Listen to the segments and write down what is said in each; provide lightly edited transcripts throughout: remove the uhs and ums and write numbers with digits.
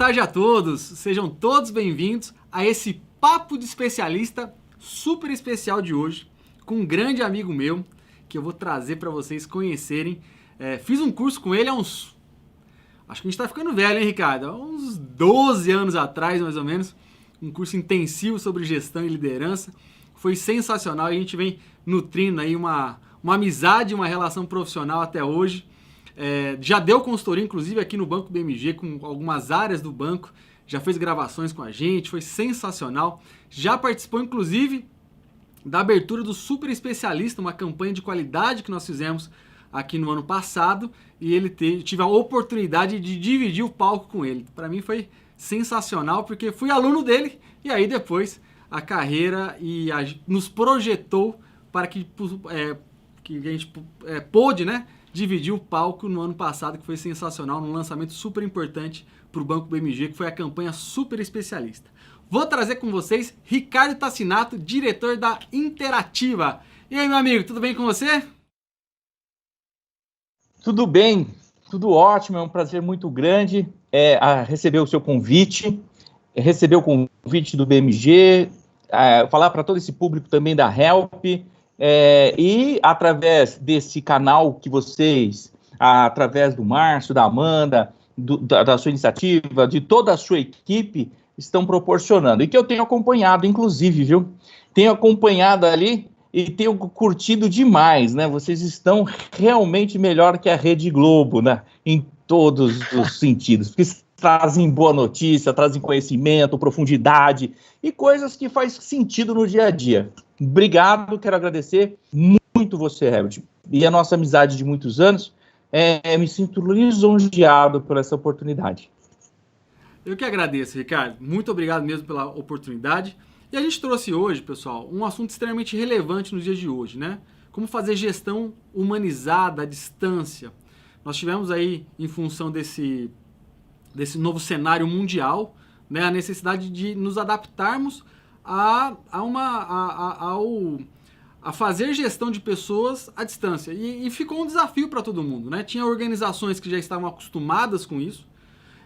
tarde a todos, sejam todos bem-vindos a esse Papo de Especialista super especial de hoje, com um grande amigo meu, que eu vou trazer para vocês conhecerem. Fiz um curso com ele há uns... Acho que a gente tá ficando velho, hein, Ricardo? Há uns 12 anos atrás, mais ou menos, um curso intensivo sobre gestão e liderança. Foi sensacional e a gente vem nutrindo aí uma amizade, uma relação profissional até hoje. Já deu consultoria, inclusive, aqui no Banco BMG, com algumas áreas do banco. Já fez gravações com a gente, foi sensacional. Já participou, inclusive, da abertura do Super Especialista, uma campanha de qualidade que nós fizemos aqui no ano passado. E ele tive a oportunidade de dividir o palco com ele. Para mim foi sensacional, porque fui aluno dele. E aí depois a carreira nos projetou para que a gente pôde, né, dividir o palco no ano passado, que foi sensacional, num lançamento super importante para o Banco BMG, que foi a campanha Super Especialista. Vou trazer com vocês Ricardo Tassinato, diretor da Interativa. E aí, meu amigo, tudo bem com você? Tudo bem, tudo ótimo, é um prazer muito grande receber o seu convite, receber o convite do BMG, falar para todo esse público também da Help, e através desse canal que vocês, através do Márcio, da Amanda, da sua iniciativa, de toda a sua equipe, estão proporcionando. E que eu tenho acompanhado, inclusive, viu? Tenho acompanhado ali e tenho curtido demais, né? Vocês estão realmente melhor que a Rede Globo, né? Em todos os sentidos. Porque trazem boa notícia, trazem conhecimento, profundidade e coisas que faz sentido no dia a dia. Obrigado, quero agradecer muito você, Herbert. E a nossa amizade de muitos anos, me sinto lisonjeado por essa oportunidade. Eu que agradeço, Ricardo. Muito obrigado mesmo pela oportunidade. E a gente trouxe hoje, pessoal, um assunto extremamente relevante nos dias de hoje, né? Como fazer gestão humanizada à distância. Nós tivemos aí, em função desse novo cenário mundial, né, a necessidade de nos adaptarmos a fazer gestão de pessoas à distância. E ficou um desafio para todo mundo, né? Tinha organizações que já estavam acostumadas com isso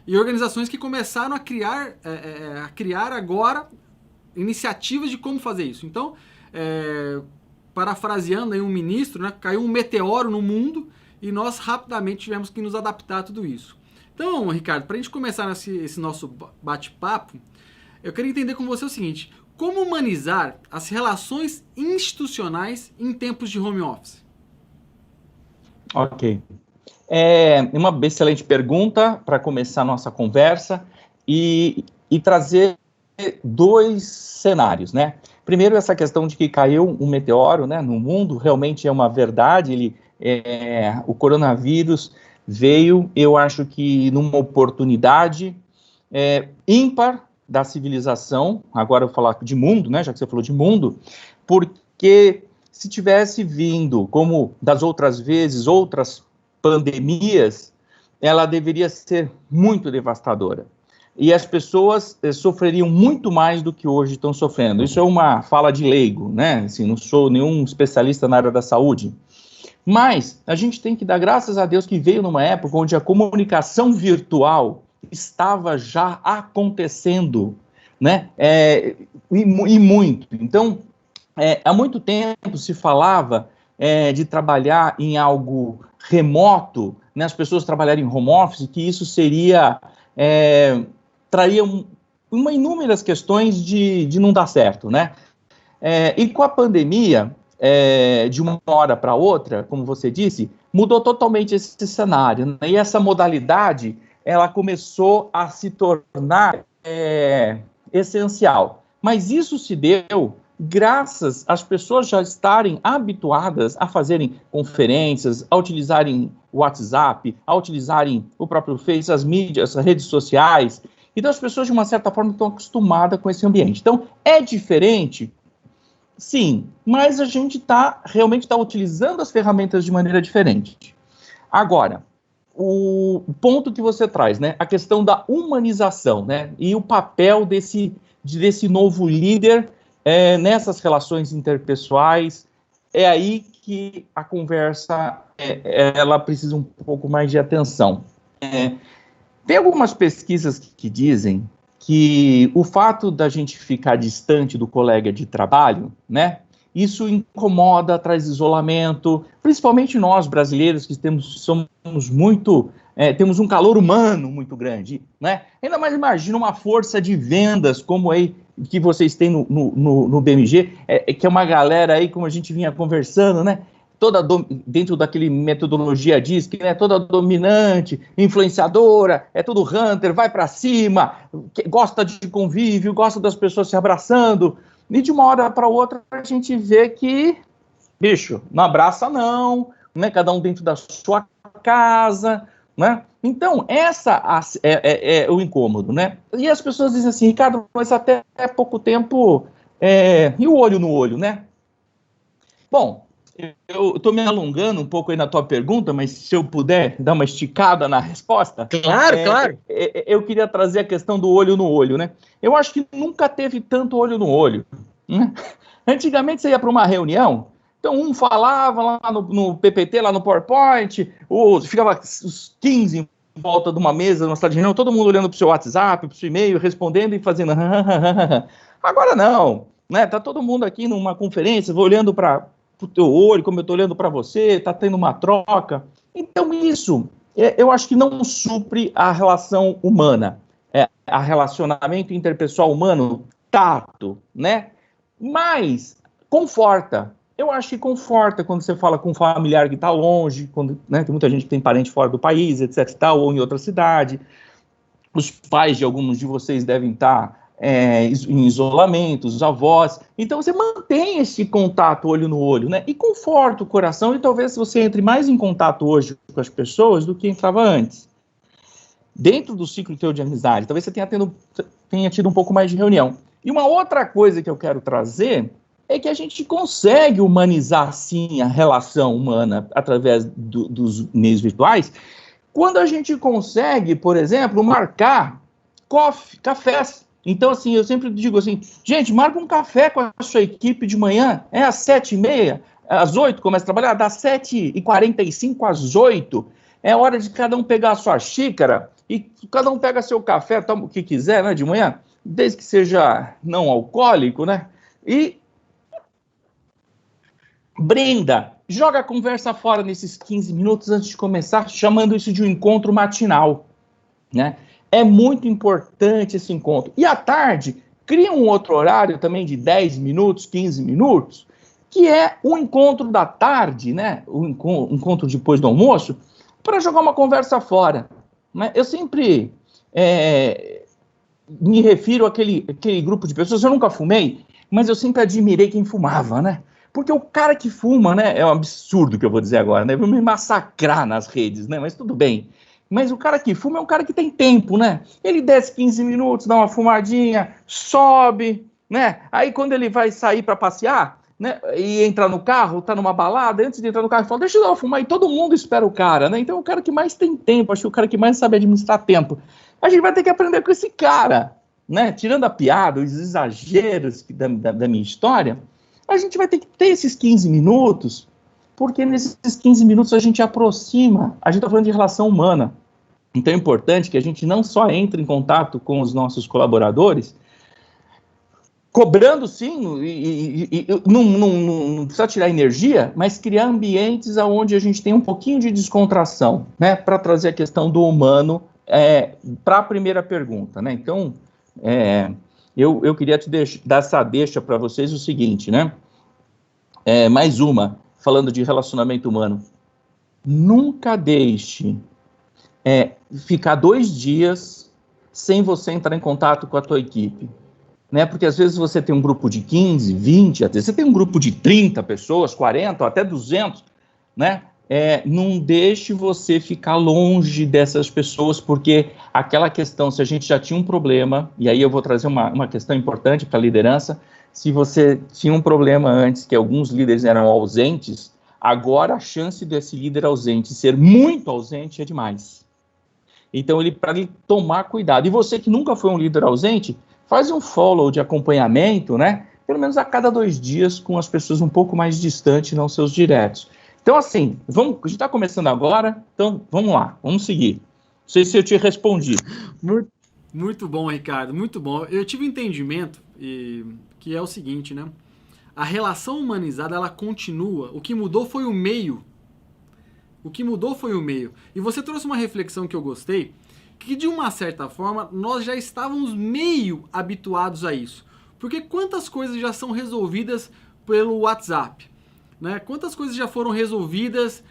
e organizações que começaram a criar agora iniciativas de como fazer isso. Então, parafraseando aí um ministro, né, caiu um meteoro no mundo e nós rapidamente tivemos que nos adaptar a tudo isso. Então, Ricardo, para a gente começar esse nosso bate-papo, eu queria entender com você o seguinte: como humanizar as relações institucionais em tempos de home office? Ok. Uma excelente pergunta para começar a nossa conversa e trazer dois cenários, né? Primeiro, essa questão de que caiu um meteoro, né, no mundo, realmente é uma verdade. O coronavírus veio, eu acho que numa oportunidade ímpar da civilização. Agora eu vou falar de mundo, né, já que você falou de mundo, porque se tivesse vindo, como das outras vezes, outras pandemias, ela deveria ser muito devastadora. E as pessoas sofreriam muito mais do que hoje estão sofrendo. Isso é uma fala de leigo, né? Assim, não sou nenhum especialista na área da saúde. Mas a gente tem que dar graças a Deus que veio numa época onde a comunicação virtual estava já acontecendo, né? E muito. Então, há muito tempo se falava de trabalhar em algo remoto, né? As pessoas trabalharem em home office, que isso seria... traria inúmeras questões de não dar certo, né? E com a pandemia, de uma hora para outra, como você disse, mudou totalmente esse cenário, né? E essa modalidade, ela começou a se tornar essencial. Mas isso se deu graças às pessoas já estarem habituadas a fazerem conferências, a utilizarem o WhatsApp, a utilizarem o próprio Face, as mídias, as redes sociais. Então, as pessoas, de uma certa forma, estão acostumadas com esse ambiente. Então, é diferente? Sim, mas a gente realmente está utilizando as ferramentas de maneira diferente. Agora, o ponto que você traz, né, a questão da humanização, né, e o papel desse novo líder nessas relações interpessoais, é aí que a conversa ela precisa um pouco mais de atenção. Tem algumas pesquisas que dizem que o fato da gente ficar distante do colega de trabalho, né, isso incomoda, traz isolamento, principalmente nós brasileiros que somos muito, temos um calor humano muito grande, né? Ainda mais imagina uma força de vendas como aí que vocês têm no BMG, que é uma galera aí, como a gente vinha conversando, né? Dentro daquele metodologia DISC, né, toda dominante, influenciadora, é tudo hunter, vai para cima, gosta de convívio, gosta das pessoas se abraçando, e de uma hora para outra a gente vê que, bicho, não abraça não, né, cada um dentro da sua casa, né? Então, essa é o incômodo, né? E as pessoas dizem assim, Ricardo, mas até pouco tempo, e o olho no olho, né? Bom, eu estou me alongando um pouco aí na tua pergunta, mas se eu puder dar uma esticada na resposta... Claro. Eu queria trazer a questão do olho no olho, né? Eu acho que nunca teve tanto olho no olho, né? Antigamente você ia para uma reunião, então um falava lá no PPT, lá no PowerPoint, ficava os 15 em volta de uma mesa, numa sala de reunião, todo mundo olhando para o seu WhatsApp, para o seu e-mail, respondendo e fazendo... Agora não, né? Tá todo mundo aqui numa conferência, olhando para o teu olho, como eu estou olhando para você, está tendo uma troca. Então, isso, eu acho que não supre a relação humana, a relacionamento interpessoal humano, tato, né? Mas conforta. Eu acho que conforta quando você fala com um familiar que está longe, quando, né, tem muita gente que tem parente fora do país, etc. e tal, ou em outra cidade. Os pais de alguns de vocês devem estar em isolamento, os avós. Então, você mantém esse contato olho no olho, né? E conforta o coração, e talvez você entre mais em contato hoje com as pessoas do que entrava antes. Dentro do ciclo teu de amizade, talvez você tenha tido um pouco mais de reunião. E uma outra coisa que eu quero trazer é que a gente consegue humanizar, sim, a relação humana através dos meios virtuais, quando a gente consegue, por exemplo, marcar cafés. Então, assim, eu sempre digo assim, gente, marca um café com a sua equipe de manhã, às 7h30, às 8h começa a trabalhar, das 7h45 às 8h, é hora de cada um pegar a sua xícara, e cada um pega seu café, toma o que quiser, né, de manhã, desde que seja não alcoólico, né, e brinda, joga a conversa fora nesses 15 minutos antes de começar, chamando isso de um encontro matinal, né? É muito importante esse encontro. E à tarde, cria um outro horário também de 10 minutos, 15 minutos, que é o encontro da tarde, né? O encontro depois do almoço, para jogar uma conversa fora, né? Eu sempre me refiro àquele grupo de pessoas, eu nunca fumei, mas eu sempre admirei quem fumava, né? Porque o cara que fuma, né, é um absurdo que eu vou dizer agora, né? Vai me massacrar nas redes, né? Mas tudo bem. Mas o cara que fuma é um cara que tem tempo, né? Ele desce 15 minutos, dá uma fumadinha, sobe, né? Aí quando ele vai sair para passear, né, e entrar no carro, tá numa balada, antes de entrar no carro, ele fala, deixa eu dar uma fumar, e todo mundo espera o cara, né? Então é o cara que mais tem tempo, acho que é o cara que mais sabe administrar tempo. A gente vai ter que aprender com esse cara, né? Tirando a piada, os exageros da minha história, a gente vai ter que ter esses 15 minutos, porque nesses 15 minutos a gente aproxima, a gente está falando de relação humana. Então é importante que a gente não só entre em contato com os nossos colaboradores, cobrando sim, e não precisa tirar energia, mas criar ambientes onde a gente tem um pouquinho de descontração, né, para trazer a questão do humano para a primeira pergunta, né? Então, eu queria dar essa deixa para vocês o seguinte, né? Mais uma, falando de relacionamento humano. Nunca deixe ficar 2 dias sem você entrar em contato com a tua equipe, né? Porque às vezes você tem um grupo de 15, 20, às vezes você tem um grupo de 30 pessoas, 40 ou até 200, né? Não deixe você ficar longe dessas pessoas, porque aquela questão, se a gente já tinha um problema, e aí eu vou trazer uma questão importante para a liderança, se você tinha um problema antes, que alguns líderes eram ausentes, agora a chance desse líder ausente ser muito ausente é demais. Então, para ele tomar cuidado. E você que nunca foi um líder ausente, faz um follow de acompanhamento, né? Pelo menos a cada 2 dias, com as pessoas um pouco mais distantes, não seus diretos. Então, assim, a gente está começando agora, então vamos lá, vamos seguir. sei se eu te respondi. Muito bom, Ricardo, muito bom. Eu tive um entendimento que é o seguinte, né? A relação humanizada, ela continua. O que mudou foi o meio. O que mudou foi o meio. E você trouxe uma reflexão que eu gostei, que de uma certa forma nós já estávamos meio habituados a isso. Porque quantas coisas já são resolvidas pelo WhatsApp? Né? Quantas coisas já foram resolvidas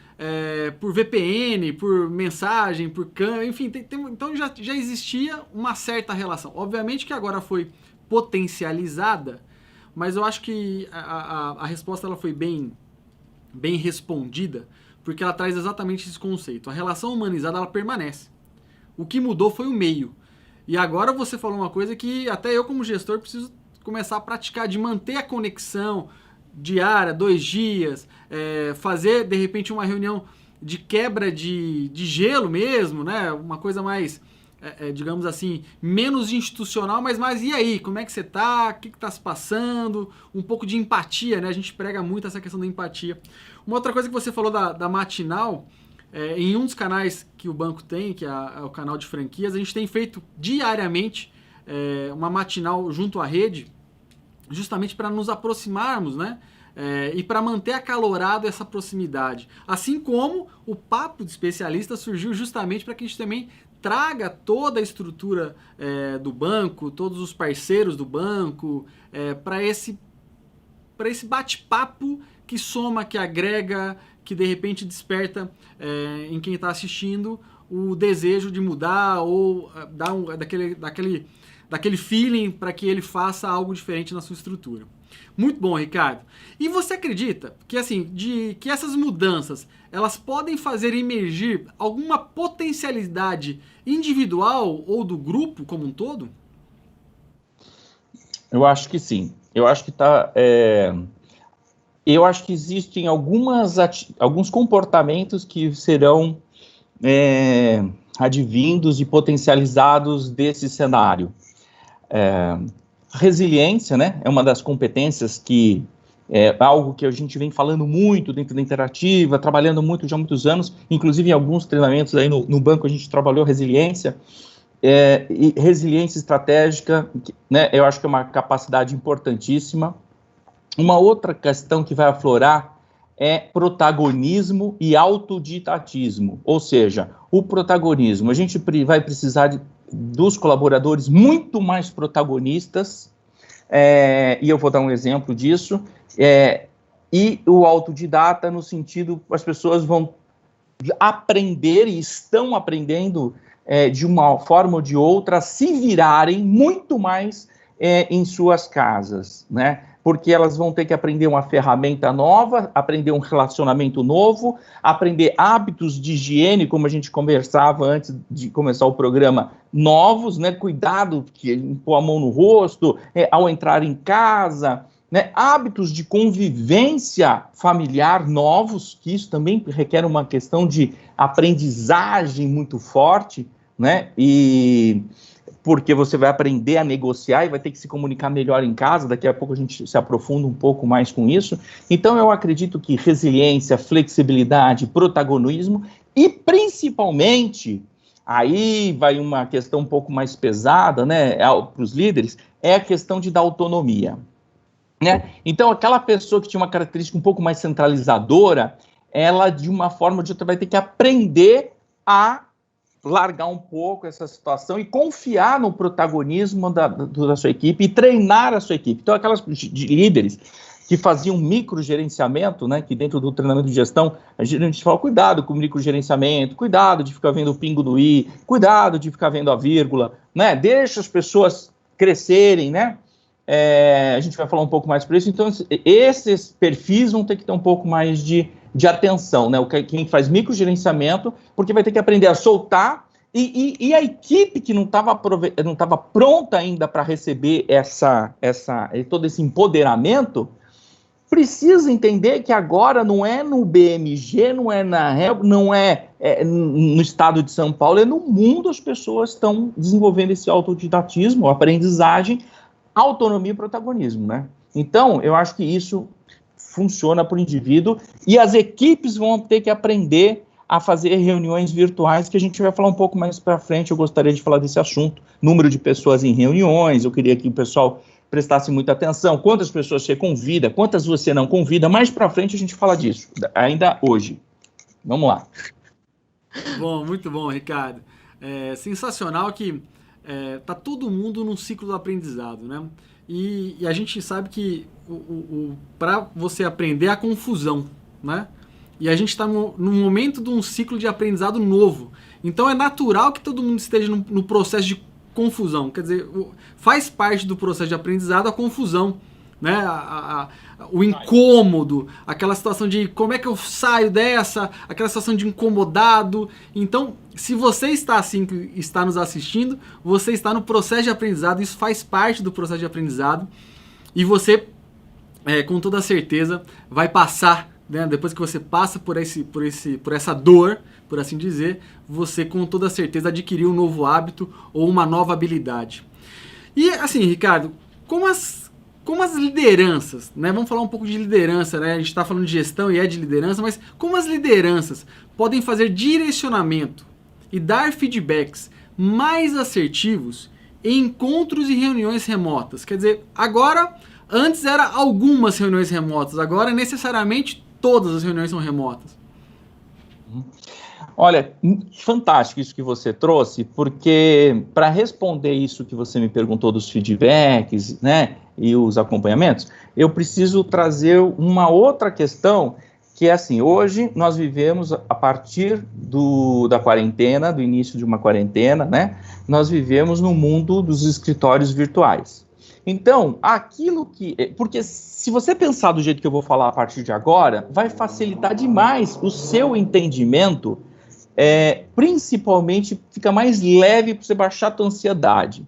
por VPN, por mensagem, por câmera, enfim, então já existia uma certa relação. Obviamente que agora foi potencializada, mas eu acho que a resposta ela foi bem respondida, porque ela traz exatamente esse conceito. A relação humanizada ela permanece. O que mudou foi o meio. E agora você falou uma coisa que até eu como gestor preciso começar a praticar, de manter a conexão diária, 2 dias, fazer de repente uma reunião de quebra de gelo mesmo, né? Uma coisa mais, digamos assim, menos institucional, mas mais e aí, como é que você tá? O que está se passando? Um pouco de empatia, né? A gente prega muito essa questão da empatia. Uma outra coisa que você falou da matinal, em um dos canais que o banco tem, que é o canal de franquias, a gente tem feito diariamente uma matinal junto à rede, justamente para nos aproximarmos, né? E para manter acalorado essa proximidade. Assim como o Papo de Especialista surgiu justamente para que a gente também traga toda a estrutura do banco, todos os parceiros do banco, para esse bate-papo que soma, que agrega, que de repente desperta em quem está assistindo o desejo de mudar ou dar daquele feeling para que ele faça algo diferente na sua estrutura. Muito bom, Ricardo. E você acredita que assim, que essas mudanças elas podem fazer emergir alguma potencialidade individual ou do grupo como um todo? Eu acho que sim. Eu acho que eu acho que existem alguns comportamentos que serão advindos e potencializados desse cenário. Resiliência, né, é uma das competências que é algo que a gente vem falando muito dentro da Interativa, trabalhando muito já há muitos anos, inclusive em alguns treinamentos aí no banco a gente trabalhou resiliência, e resiliência estratégica, né, eu acho que é uma capacidade importantíssima. Uma outra questão que vai aflorar é protagonismo e autodidatismo, ou seja, o protagonismo, a gente vai precisar dos colaboradores muito mais protagonistas, e eu vou dar um exemplo disso, e o autodidata no sentido, as pessoas vão aprender e estão aprendendo de uma forma ou de outra a se virarem muito mais em suas casas, né? Porque elas vão ter que aprender uma ferramenta nova, aprender um relacionamento novo, aprender hábitos de higiene, como a gente conversava antes de começar o programa, novos, né? Cuidado, pôr a mão no rosto, ao entrar em casa, né? Hábitos de convivência familiar novos, que isso também requer uma questão de aprendizagem muito forte, né? E porque você vai aprender a negociar e vai ter que se comunicar melhor em casa, daqui a pouco a gente se aprofunda um pouco mais com isso. Então eu acredito que resiliência, flexibilidade, protagonismo e principalmente, aí vai uma questão um pouco mais pesada, né, para os líderes, é a questão de dar autonomia, né? Então aquela pessoa que tinha uma característica um pouco mais centralizadora, ela de uma forma ou de outra vai ter que aprender a largar um pouco essa situação e confiar no protagonismo da sua equipe e treinar a sua equipe. Então, aquelas líderes que faziam microgerenciamento, né, que dentro do treinamento de gestão, a gente fala, cuidado com o microgerenciamento, cuidado de ficar vendo o pingo do i, cuidado de ficar vendo a vírgula, né, deixa as pessoas crescerem, né, a gente vai falar um pouco mais sobre isso. Então, esses perfis vão ter que ter um pouco mais de atenção, né? Quem faz microgerenciamento, porque vai ter que aprender a soltar, e a equipe que não estava pronta ainda para receber todo esse empoderamento, precisa entender que agora não é no BMG, não é na REL, não é no estado de São Paulo, é no mundo as pessoas estão desenvolvendo esse autodidatismo, aprendizagem, autonomia e protagonismo, né? Então, eu acho que isso funciona para o indivíduo e as equipes vão ter que aprender a fazer reuniões virtuais, que a gente vai falar um pouco mais para frente. Eu gostaria de falar desse assunto, número de pessoas em reuniões, eu queria que o pessoal prestasse muita atenção, quantas pessoas você convida, quantas você não convida, mais para frente a gente fala disso, ainda hoje. Vamos lá. Bom, muito bom, Ricardo. É sensacional que tá todo mundo num ciclo do aprendizado, né? E a gente sabe que para você aprender a confusão, né? E a gente está no momento de um ciclo de aprendizado novo. Então é natural que todo mundo esteja no processo de confusão. Quer dizer, faz parte do processo de aprendizado a confusão, né? O incômodo, aquela situação de como é que eu saio dessa, aquela situação de incomodado. Então, se você está assim, que está nos assistindo, você está no processo de aprendizado, isso faz parte do processo de aprendizado, e você, com toda certeza, vai passar, né? Depois que você passa por essa dor, por assim dizer, você com toda certeza adquiriu um novo hábito ou uma nova habilidade. E assim, Ricardo, como as lideranças, né? Vamos falar um pouco de liderança, né? A gente está falando de gestão e de liderança, mas como as lideranças podem fazer direcionamento e dar feedbacks mais assertivos em encontros e reuniões remotas? Quer dizer, antes era algumas reuniões remotas, agora necessariamente todas as reuniões são remotas. Olha, fantástico isso que você trouxe, porque para responder isso que você me perguntou dos feedbacks, né, e os acompanhamentos, eu preciso trazer uma outra questão, que é assim, hoje nós vivemos, a partir da quarentena, do início de uma quarentena, né, nós vivemos no mundo dos escritórios virtuais. Então, porque se você pensar do jeito que eu vou falar a partir de agora, vai facilitar demais o seu entendimento, principalmente fica mais leve para você baixar a tua ansiedade.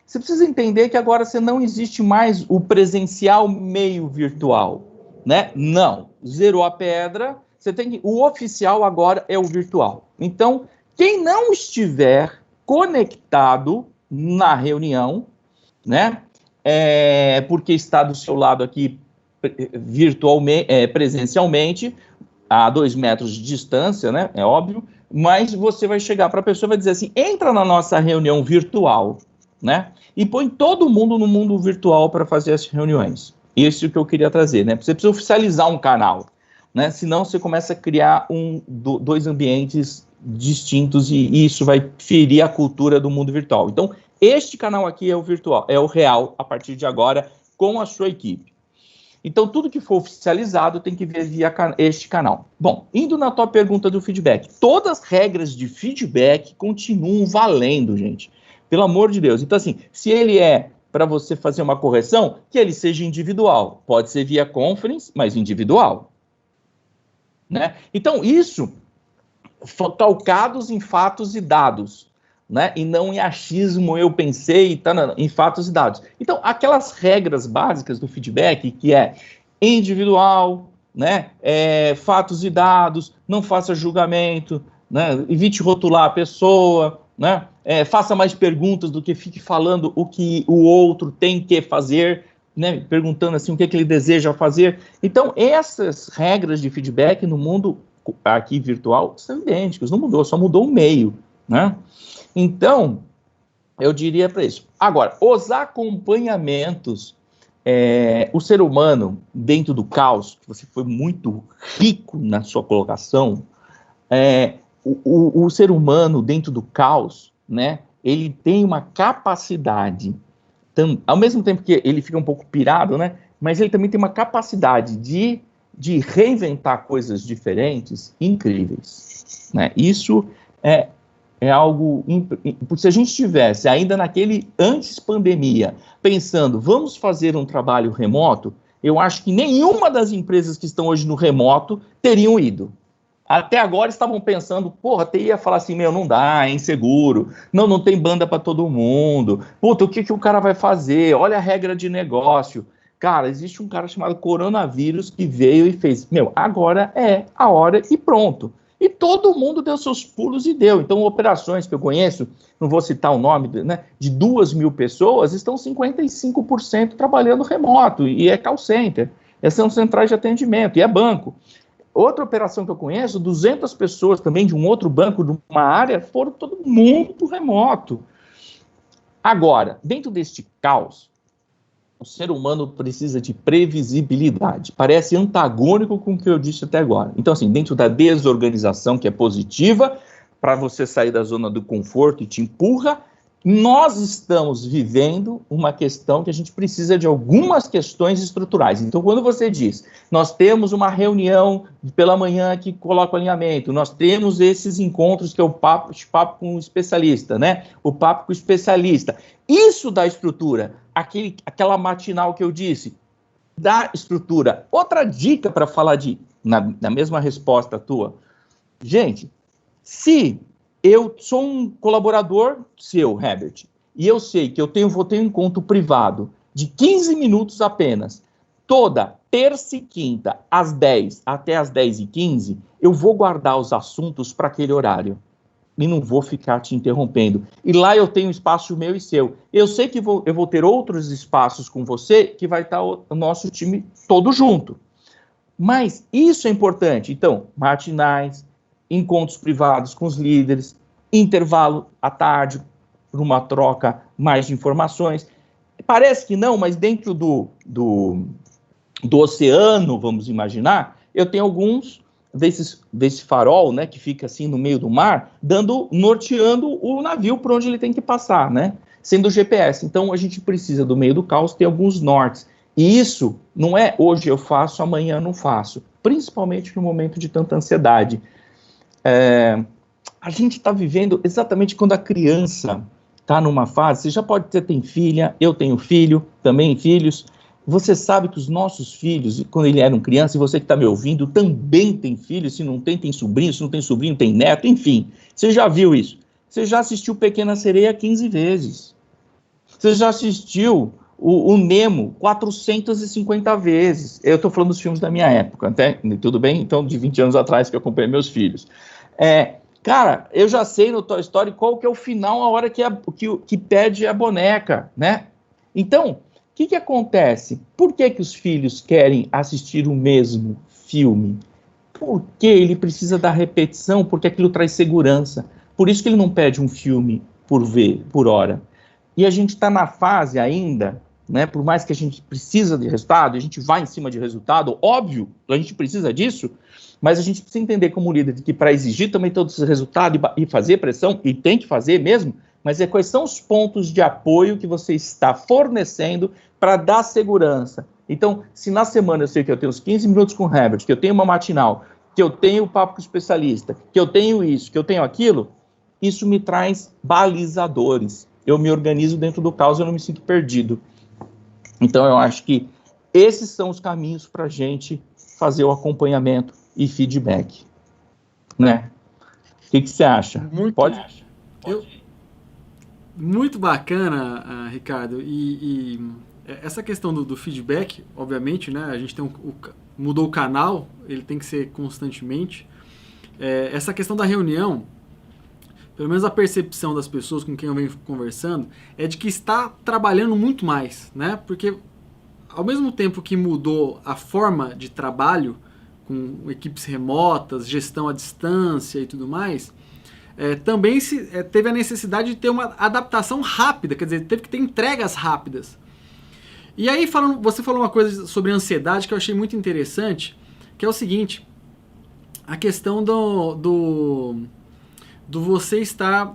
Você precisa entender que agora você não existe mais o presencial meio virtual, né? Não, zerou a pedra, o oficial agora é o virtual. Então, quem não estiver conectado na reunião, né? Porque está do seu lado aqui presencialmente, a 2 metros de distância, né? É óbvio, mas você vai chegar para a pessoa e vai dizer assim, entra na nossa reunião virtual, né? E põe todo mundo no mundo virtual para fazer as reuniões. Isso é o que eu queria trazer, né? Você precisa oficializar um canal, né? Senão você começa a criar 2 ambientes distintos e isso vai ferir a cultura do mundo virtual. Então, este canal aqui é o virtual, é o real, a partir de agora, com a sua equipe. Então, tudo que for oficializado tem que vir via este canal. Bom, indo na tua pergunta do feedback, todas as regras de feedback continuam valendo, gente. Pelo amor de Deus. Então, assim, se ele é para você fazer uma correção, que ele seja individual. Pode ser via conference, mas individual. Né? Então, isso, calcados em fatos e dados, né? E não em achismo, eu pensei, em fatos e dados. Então, aquelas regras básicas do feedback, que é individual, né? Fatos e dados, não faça julgamento, né? Evite rotular a pessoa, né? Faça mais perguntas do que fique falando o que o outro tem que fazer, né? Perguntando assim o que ele deseja fazer. Então, essas regras de feedback no mundo aqui virtual são idênticas, não mudou, só mudou o meio, né? Então, eu diria para isso. Agora, os acompanhamentos, o ser humano dentro do caos, que você foi muito rico na sua colocação, o ser humano dentro do caos, né, ele tem uma capacidade, ao mesmo tempo que ele fica um pouco pirado, né, mas ele também tem uma capacidade de reinventar coisas diferentes incríveis, né? Isso é algo, se a gente estivesse ainda antes pandemia, pensando, vamos fazer um trabalho remoto, eu acho que nenhuma das empresas que estão hoje no remoto teriam ido. Até agora estavam pensando, ia falar assim, não dá, é inseguro, não tem banda para todo mundo, o que o cara vai fazer, olha a regra de negócio. Cara, existe um cara chamado coronavírus que veio e fez, agora é a hora e pronto. E todo mundo deu seus pulos e deu. Então, operações que eu conheço, não vou citar o nome, né, de 2.000 pessoas, estão 55% trabalhando remoto, e é call center, são centrais de atendimento, e é banco. Outra operação que eu conheço, 200 pessoas também de um outro banco, de uma área, foram todo mundo remoto. Agora, dentro deste caos, o ser humano precisa de previsibilidade. Parece antagônico com o que eu disse até agora. Então, assim, dentro da desorganização, que é positiva, para você sair da zona do conforto e te empurra, nós estamos vivendo uma questão que a gente precisa de algumas questões estruturais. Então, quando você diz, nós temos uma reunião pela manhã que coloca o alinhamento, nós temos esses encontros que é o papo com o especialista, né? O papo com o especialista. Isso dá estrutura. Aquela matinal que eu disse, dá estrutura. Outra dica para falar na mesma resposta tua. Gente, se eu sou um colaborador seu, Herbert, e eu sei que vou ter um encontro privado de 15 minutos apenas, toda terça e quinta, às 10 até às 10h15, eu vou guardar os assuntos para aquele horário. E não vou ficar te interrompendo. E lá eu tenho espaço meu e seu. Eu sei que eu vou ter outros espaços com você, que vai estar o nosso time todo junto. Mas isso é importante. Então, matinais, encontros privados com os líderes, intervalo à tarde, para uma troca mais de informações. Parece que não, mas dentro do oceano, vamos imaginar, eu tenho alguns desse farol, né, que fica assim no meio do mar, norteando o navio por onde ele tem que passar, né, sendo o GPS. Então, a gente precisa, do meio do caos, ter alguns nortes. E isso não é hoje eu faço, amanhã não faço. Principalmente no momento de tanta ansiedade. A gente está vivendo exatamente quando a criança está numa fase, você já pode ter filha, eu tenho filho, também filhos, você sabe que os nossos filhos, quando eles eram crianças, e você que está me ouvindo, também tem filhos, se não tem sobrinho, se não tem sobrinho, tem neto, enfim, você já viu isso, você já assistiu Pequena Sereia 15 vezes, você já assistiu o Nemo 450 vezes, eu estou falando dos filmes da minha época, até, tudo bem? Então, de 20 anos atrás que eu acompanhei meus filhos. Cara, eu já sei no Toy Story qual que é o final, a hora que perde a boneca, né? Então, o que acontece? Por que os filhos querem assistir o mesmo filme? Porque ele precisa da repetição, porque aquilo traz segurança. Por isso que ele não pede um filme por hora. E a gente está na fase ainda, né? Por mais que a gente precisa de resultado, a gente vai em cima de resultado, óbvio, a gente precisa disso, mas a gente precisa entender como líder que para exigir também todo esse resultado e fazer pressão, e tem que fazer mesmo, mas quais são os pontos de apoio que você está fornecendo para dar segurança. Então, se na semana eu sei que eu tenho uns 15 minutos com o Herbert, que eu tenho uma matinal, que eu tenho o papo com o especialista, que eu tenho isso, que eu tenho aquilo, isso me traz balizadores. Eu me organizo dentro do caos, eu não me sinto perdido. Então, eu acho que esses são os caminhos para a gente fazer o acompanhamento e feedback, né? O que você acha? Pode. Muito bacana, Ricardo. E essa questão do feedback, obviamente, né? A gente mudou o canal, ele tem que ser constantemente. Essa questão da reunião, pelo menos a percepção das pessoas com quem eu venho conversando, é de que está trabalhando muito mais, né? Porque ao mesmo tempo que mudou a forma de trabalho, com equipes remotas, gestão à distância e tudo mais, também teve a necessidade de ter uma adaptação rápida, quer dizer, teve que ter entregas rápidas. E aí você falou uma coisa sobre ansiedade que eu achei muito interessante, que é o seguinte, a questão do você estar...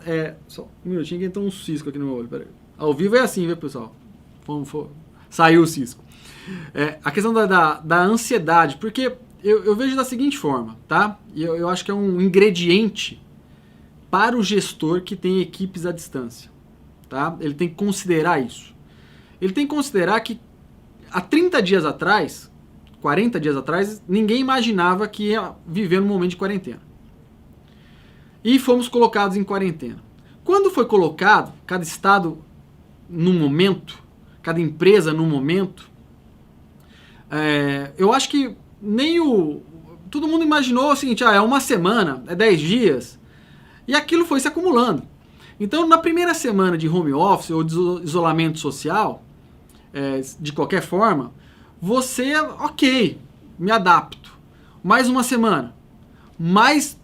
só um minutinho que entrou um cisco aqui no meu olho, peraí. Ao vivo é assim, viu, pessoal? Saiu o cisco. A questão da ansiedade, porque eu vejo da seguinte forma, tá? E eu acho que é um ingrediente para o gestor que tem equipes à distância, tá? Ele tem que considerar isso. Ele tem que considerar que há 30 dias atrás, 40 dias atrás, ninguém imaginava que ia viver num momento de quarentena. E fomos colocados em quarentena. Quando foi colocado, cada estado num momento, cada empresa num momento, eu acho que todo mundo imaginou o seguinte, é uma semana, 10 dias, e aquilo foi se acumulando. Então, na primeira semana de home office ou de isolamento social, de qualquer forma, você, ok, me adapto. mais uma semana, mais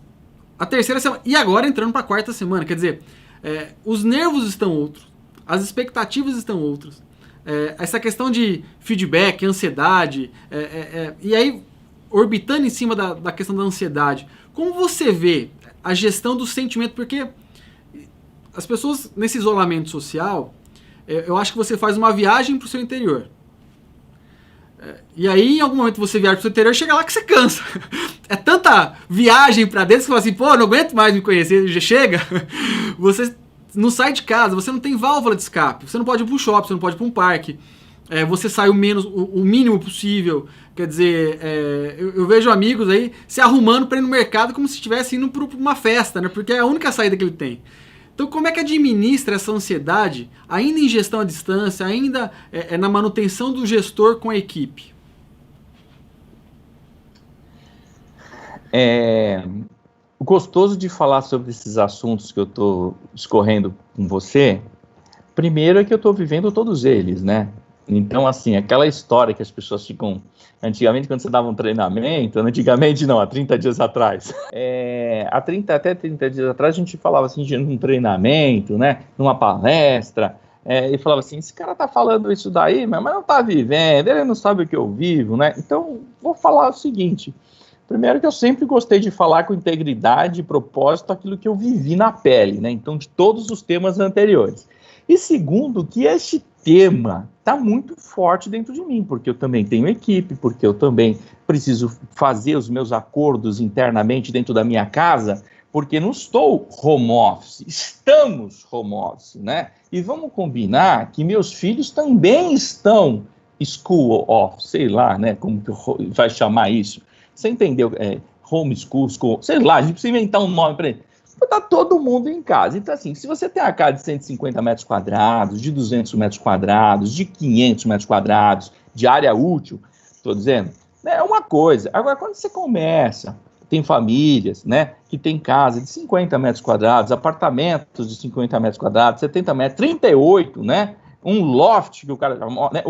a terceira semana, e agora entrando para a quarta semana. Quer dizer, os nervos estão outros, as expectativas estão outras. Essa questão de feedback, ansiedade, e aí orbitando em cima da questão da ansiedade, como você vê a gestão do sentimento? Porque as pessoas nesse isolamento social, eu acho que você faz uma viagem para o seu interior. E aí, em algum momento, você viaja para o seu interior e chega lá que você cansa. É tanta viagem para dentro que você fala assim, pô, não aguento mais me conhecer, já chega. Você não sai de casa, você não tem válvula de escape, você não pode ir para um shopping, você não pode ir para um parque. Você sai o mínimo possível. Quer dizer, eu vejo amigos aí se arrumando para ir no mercado como se estivesse indo para uma festa, né? Porque é a única saída que ele tem. Então, como é que administra essa ansiedade, ainda em gestão à distância, ainda na manutenção do gestor com a equipe? O gostoso de falar sobre esses assuntos que eu estou escorrendo com você, primeiro é que eu estou vivendo todos eles, né? Então, assim, aquela história que as pessoas ficam... Antigamente, quando você dava um treinamento, antigamente não, há 30 dias atrás, até 30 dias atrás a gente falava assim, de um treinamento, né, numa palestra, e falava assim, esse cara tá falando isso daí, mas não tá vivendo, ele não sabe o que eu vivo, né? Então, vou falar o seguinte, primeiro que eu sempre gostei de falar com integridade e propósito aquilo que eu vivi na pele, né, então de todos os temas anteriores. E segundo, que este tema está muito forte dentro de mim, porque eu também tenho equipe, porque eu também preciso fazer os meus acordos internamente dentro da minha casa, porque não estou home office, estamos home office, né? E vamos combinar que meus filhos também estão school off, sei lá, né? Como que vai chamar isso? Você entendeu? Home school, sei lá, a gente precisa inventar um nome para ele. Está todo mundo em casa. Então, assim, se você tem uma casa de 150 metros quadrados, de 200 metros quadrados, de 500 metros quadrados, de área útil, estou dizendo, né, é uma coisa. Agora, quando você começa, tem famílias, né, que tem casa de 50 metros quadrados, apartamentos de 50 metros quadrados, 70 metros, 38, né, um loft que o cara... Né,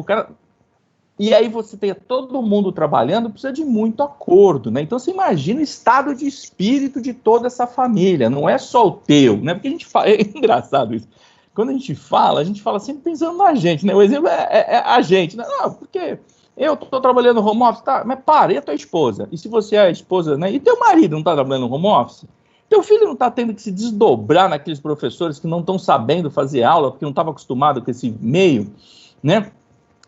e aí você tem todo mundo trabalhando, precisa de muito acordo, né? Então você imagina o estado de espírito de toda essa família, não é só o teu, né? Porque a gente fala, é engraçado isso. Quando a gente fala sempre pensando na gente, né? O exemplo é a gente, né? Não, porque eu estou trabalhando no home office, tá? Mas para, e a tua esposa? E se você é a esposa, né? E teu marido não está trabalhando no home office? Teu filho não está tendo que se desdobrar naqueles professores que não estão sabendo fazer aula, porque não estava acostumado com esse meio, né?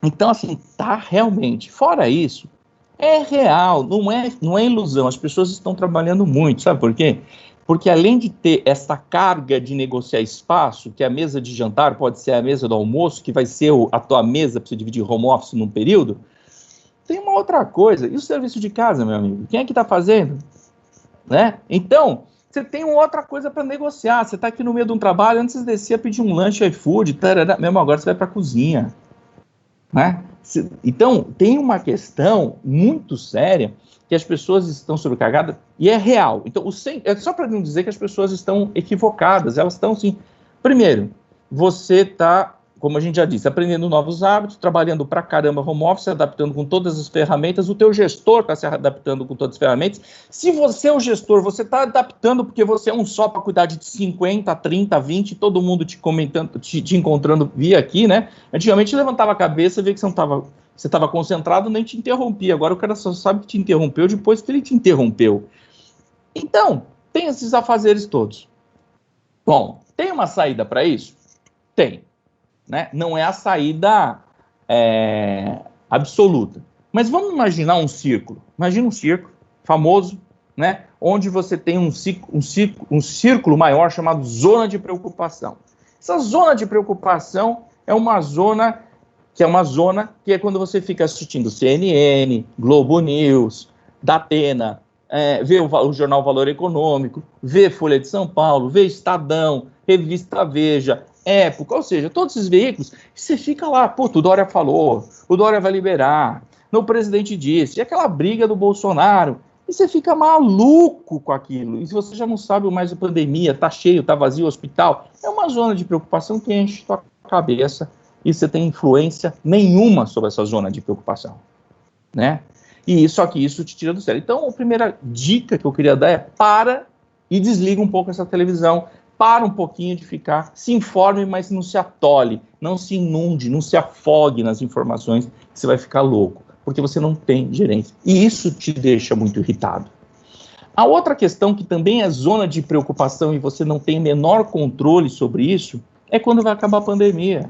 Então, assim, tá realmente. Fora isso, é real, não é ilusão. As pessoas estão trabalhando muito, sabe por quê? Porque além de ter essa carga de negociar espaço, que a mesa de jantar pode ser a mesa do almoço, que vai ser a tua mesa para você dividir home office num período, tem uma outra coisa. E o serviço de casa, meu amigo? Quem é que está fazendo? Né? Então, você tem outra coisa para negociar. Você está aqui no meio de um trabalho, antes de descer a pedir um lanche iFood, mesmo agora você vai para a cozinha. Né? Então, tem uma questão muito séria que as pessoas estão sobrecarregadas e é real. Então, é só para não dizer que as pessoas estão equivocadas, elas estão sim. Primeiro, você está, como a gente já disse, aprendendo novos hábitos, trabalhando pra caramba home office, se adaptando com todas as ferramentas, o teu gestor está se adaptando com todas as ferramentas. Se você é o gestor, você está adaptando porque você é um só para cuidar de 50, 30, 20, todo mundo te comentando, te encontrando via aqui, né? Antigamente levantava a cabeça, via que você estava concentrado, nem te interrompia. Agora o cara só sabe que te interrompeu depois que ele te interrompeu. Então, tem esses afazeres todos. Bom, tem uma saída para isso? Tem. Né? Não é a saída absoluta. Mas vamos imaginar um círculo. Imagina um círculo famoso, né? Onde você tem um círculo maior chamado zona de preocupação. Essa zona de preocupação é uma zona que é quando você fica assistindo CNN, Globo News, Datena, vê o jornal Valor Econômico, vê Folha de São Paulo, vê Estadão, Revista Veja, Época, ou seja, todos esses veículos, você fica lá, pô, o Dória falou, o Dória vai liberar, o presidente disse, e aquela briga do Bolsonaro, e você fica maluco com aquilo, e se você já não sabe mais a pandemia, tá cheio, tá vazio o hospital, é uma zona de preocupação que enche sua cabeça, e você tem influência nenhuma sobre essa zona de preocupação, né? Só que isso te tira do sério. Então, a primeira dica que eu queria dar é para e desliga um pouco essa televisão, para um pouquinho de ficar, se informe, mas não se atole, não se inunde, não se afogue nas informações, que você vai ficar louco, porque você não tem gerência. E isso te deixa muito irritado. A outra questão que também é zona de preocupação e você não tem menor controle sobre isso, é quando vai acabar a pandemia.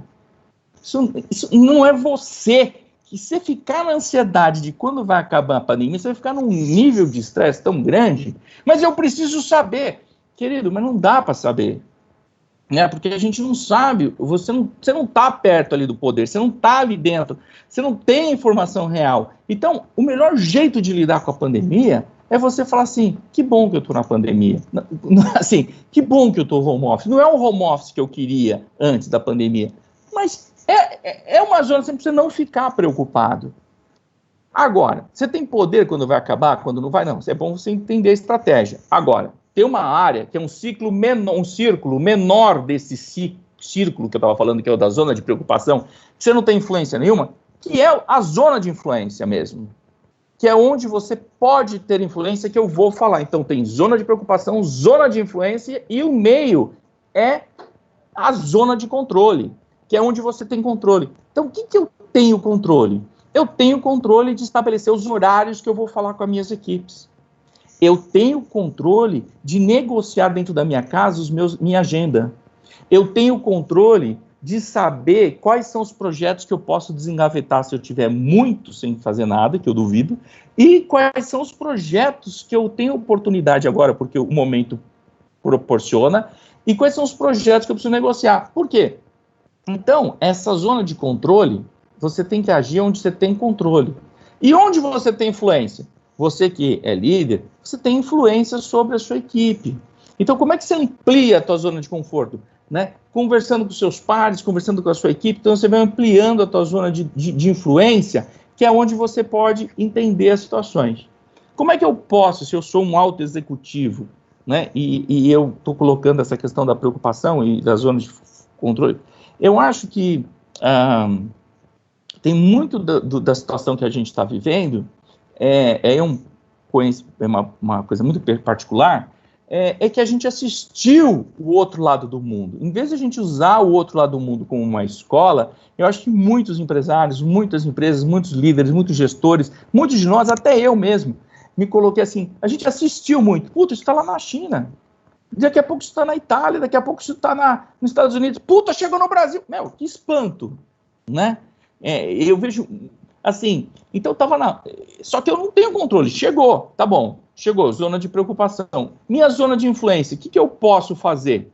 Isso não é você. Que você ficar na ansiedade de quando vai acabar a pandemia, você vai ficar num nível de estresse tão grande, mas eu preciso saber. Querido, mas não dá para saber. Né? Porque a gente não sabe, você não está perto ali do poder, você não está ali dentro, você não tem a informação real. Então, o melhor jeito de lidar com a pandemia é você falar assim, que bom que eu estou na pandemia. Assim, que bom que eu estou home office. Não é o home office que eu queria antes da pandemia, mas é uma zona sempre para você não ficar preocupado. Agora, você tem poder quando vai acabar, quando não vai? Não, é bom você entender a estratégia. Agora, tem uma área que é um círculo menor desse círculo que eu estava falando, que é o da zona de preocupação, que você não tem influência nenhuma, que é a zona de influência mesmo, que é onde você pode ter influência, que eu vou falar. Então, tem zona de preocupação, zona de influência, e o meio é a zona de controle, que é onde você tem controle. Então, o que eu tenho controle? Eu tenho controle de estabelecer os horários que eu vou falar com as minhas equipes. Eu tenho controle de negociar dentro da minha casa minha agenda. Eu tenho controle de saber quais são os projetos que eu posso desengavetar se eu tiver muito sem fazer nada, que eu duvido, e quais são os projetos que eu tenho oportunidade agora, porque o momento proporciona, e quais são os projetos que eu preciso negociar. Por quê? Então, essa zona de controle, você tem que agir onde você tem controle. E onde você tem influência? Você que é líder, você tem influência sobre a sua equipe. Então, como é que você amplia a tua zona de conforto? Né? Conversando com seus pares, conversando com a sua equipe, então você vai ampliando a tua zona de influência, que é onde você pode entender as situações. Como é que eu posso, se eu sou um alto executivo, né, e eu estou colocando essa questão da preocupação e da zona de controle, eu acho que tem muito da situação que a gente está vivendo, uma coisa muito particular, é que a gente assistiu o outro lado do mundo. Em vez de a gente usar o outro lado do mundo como uma escola, eu acho que muitos empresários, muitas empresas, muitos líderes, muitos gestores, muitos de nós, até eu mesmo, me coloquei assim, a gente assistiu muito. Puta, isso está lá na China. Daqui a pouco isso está na Itália, daqui a pouco isso está nos Estados Unidos. Puta, chegou no Brasil. Meu, que espanto, né? Eu vejo, assim, então estava lá. Só que eu não tenho controle. Chegou, tá bom. Chegou, zona de preocupação. Minha zona de influência, o que eu posso fazer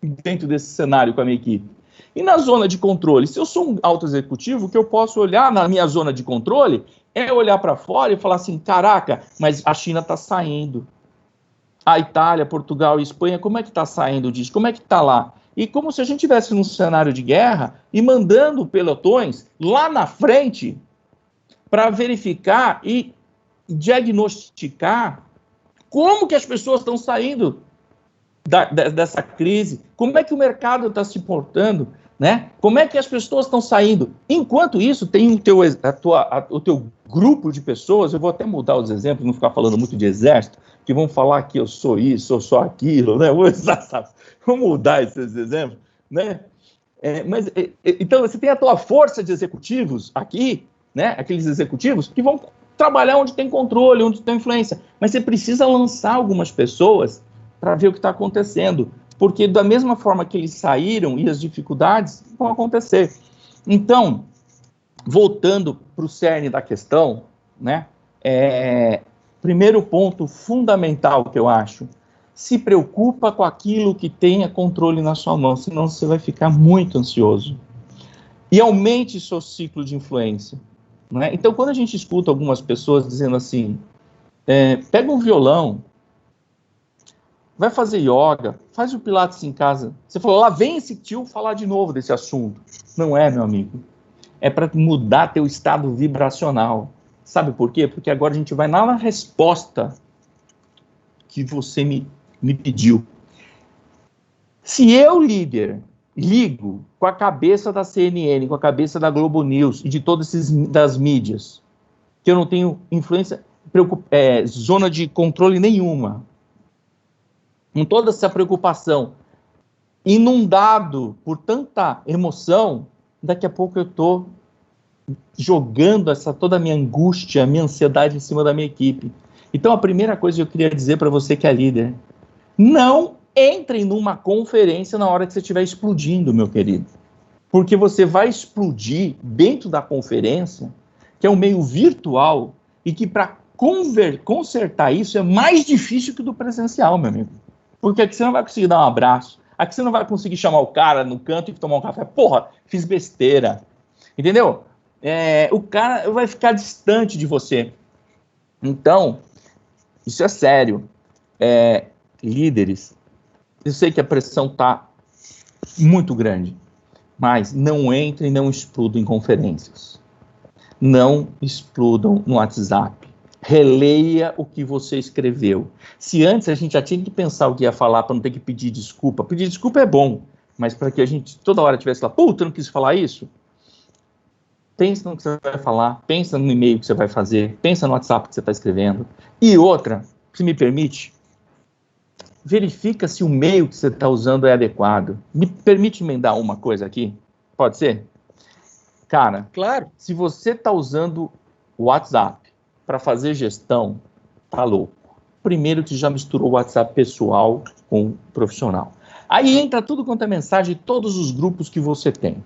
dentro desse cenário com a minha equipe? E na zona de controle, se eu sou um alto executivo, o que eu posso olhar na minha zona de controle é olhar para fora e falar assim, caraca, mas a China está saindo. A Itália, Portugal e Espanha, como é que está saindo disso? Como é que está lá? E como se a gente estivesse num cenário de guerra e mandando pelotões lá na frente para verificar e diagnosticar como que as pessoas estão saindo dessa crise, como é que o mercado está se portando, né? Como é que as pessoas estão saindo. Enquanto isso, tem o teu grupo de pessoas, eu vou até mudar os exemplos, não ficar falando muito de exército, que vão falar que eu sou isso, eu sou aquilo, né? Vou mudar esses exemplos, né? Então, você tem a tua força de executivos aqui, né? Aqueles executivos que vão trabalhar onde tem controle, onde tem influência. Mas você precisa lançar algumas pessoas para ver o que está acontecendo. Porque da mesma forma que eles saíram e as dificuldades vão acontecer. Então, voltando para o cerne da questão, né? Primeiro ponto fundamental que eu acho, se preocupa com aquilo que tenha controle na sua mão, senão você vai ficar muito ansioso. E aumente seu ciclo de influência. Né? Então, quando a gente escuta algumas pessoas dizendo assim, pega um violão, vai fazer yoga, faz o pilates em casa. Você falou, lá vem esse tio falar de novo desse assunto. Não é, meu amigo. É para mudar teu estado vibracional. Sabe por quê? Porque agora a gente vai na resposta que você me pediu. Se eu, líder, ligo com a cabeça da CNN, com a cabeça da Globo News e de todas das mídias, que eu não tenho influência, zona de controle nenhuma. Com toda essa preocupação, inundado por tanta emoção, daqui a pouco eu estou jogando toda a minha angústia, a minha ansiedade em cima da minha equipe. Então, a primeira coisa que eu queria dizer para você que é líder, não entre numa conferência na hora que você estiver explodindo, meu querido. Porque você vai explodir dentro da conferência, que é um meio virtual, e que para consertar isso é mais difícil que do presencial, meu amigo. Porque aqui você não vai conseguir dar um abraço, aqui você não vai conseguir chamar o cara no canto e tomar um café. Porra, fiz besteira. Entendeu? O cara vai ficar distante de você. Então, isso é sério. Líderes, eu sei que a pressão está muito grande, mas não entrem, não explodam em conferências. Não explodam no WhatsApp. Releia o que você escreveu. Se antes a gente já tinha que pensar o que ia falar para não ter que pedir desculpa. Pedir desculpa é bom, mas para que a gente toda hora tivesse lá, puta, eu não quis falar isso. Pensa no que você vai falar, pensa no e-mail que você vai fazer, pensa no WhatsApp que você está escrevendo. E outra, se me permite, verifica se o meio que você está usando é adequado. Me permite emendar uma coisa aqui? Pode ser? Cara, claro. Se você está usando o WhatsApp para fazer gestão, tá louco. Primeiro que já misturou o WhatsApp pessoal com o profissional. Aí entra tudo quanto é mensagem de todos os grupos que você tem.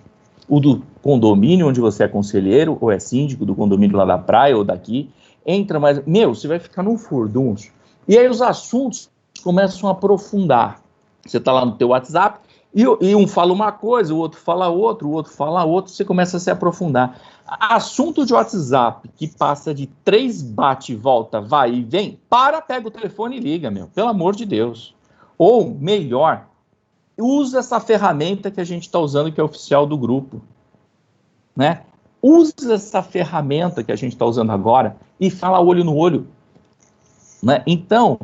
O do condomínio, onde você é conselheiro, ou é síndico do condomínio lá da praia ou daqui. Entra mais... você vai ficar num furdunço. E aí os assuntos começam a aprofundar. Você está lá no teu WhatsApp, e um fala uma coisa, o outro fala outra, o outro fala outra, você começa a se aprofundar. Assunto de WhatsApp que passa de 3 bate e volta, vai e vem, pega o telefone e liga, pelo amor de Deus. Ou, melhor, usa essa ferramenta que a gente está usando, que é oficial do grupo. Né? Usa essa ferramenta que a gente está usando agora e fala olho no olho. Né? Então,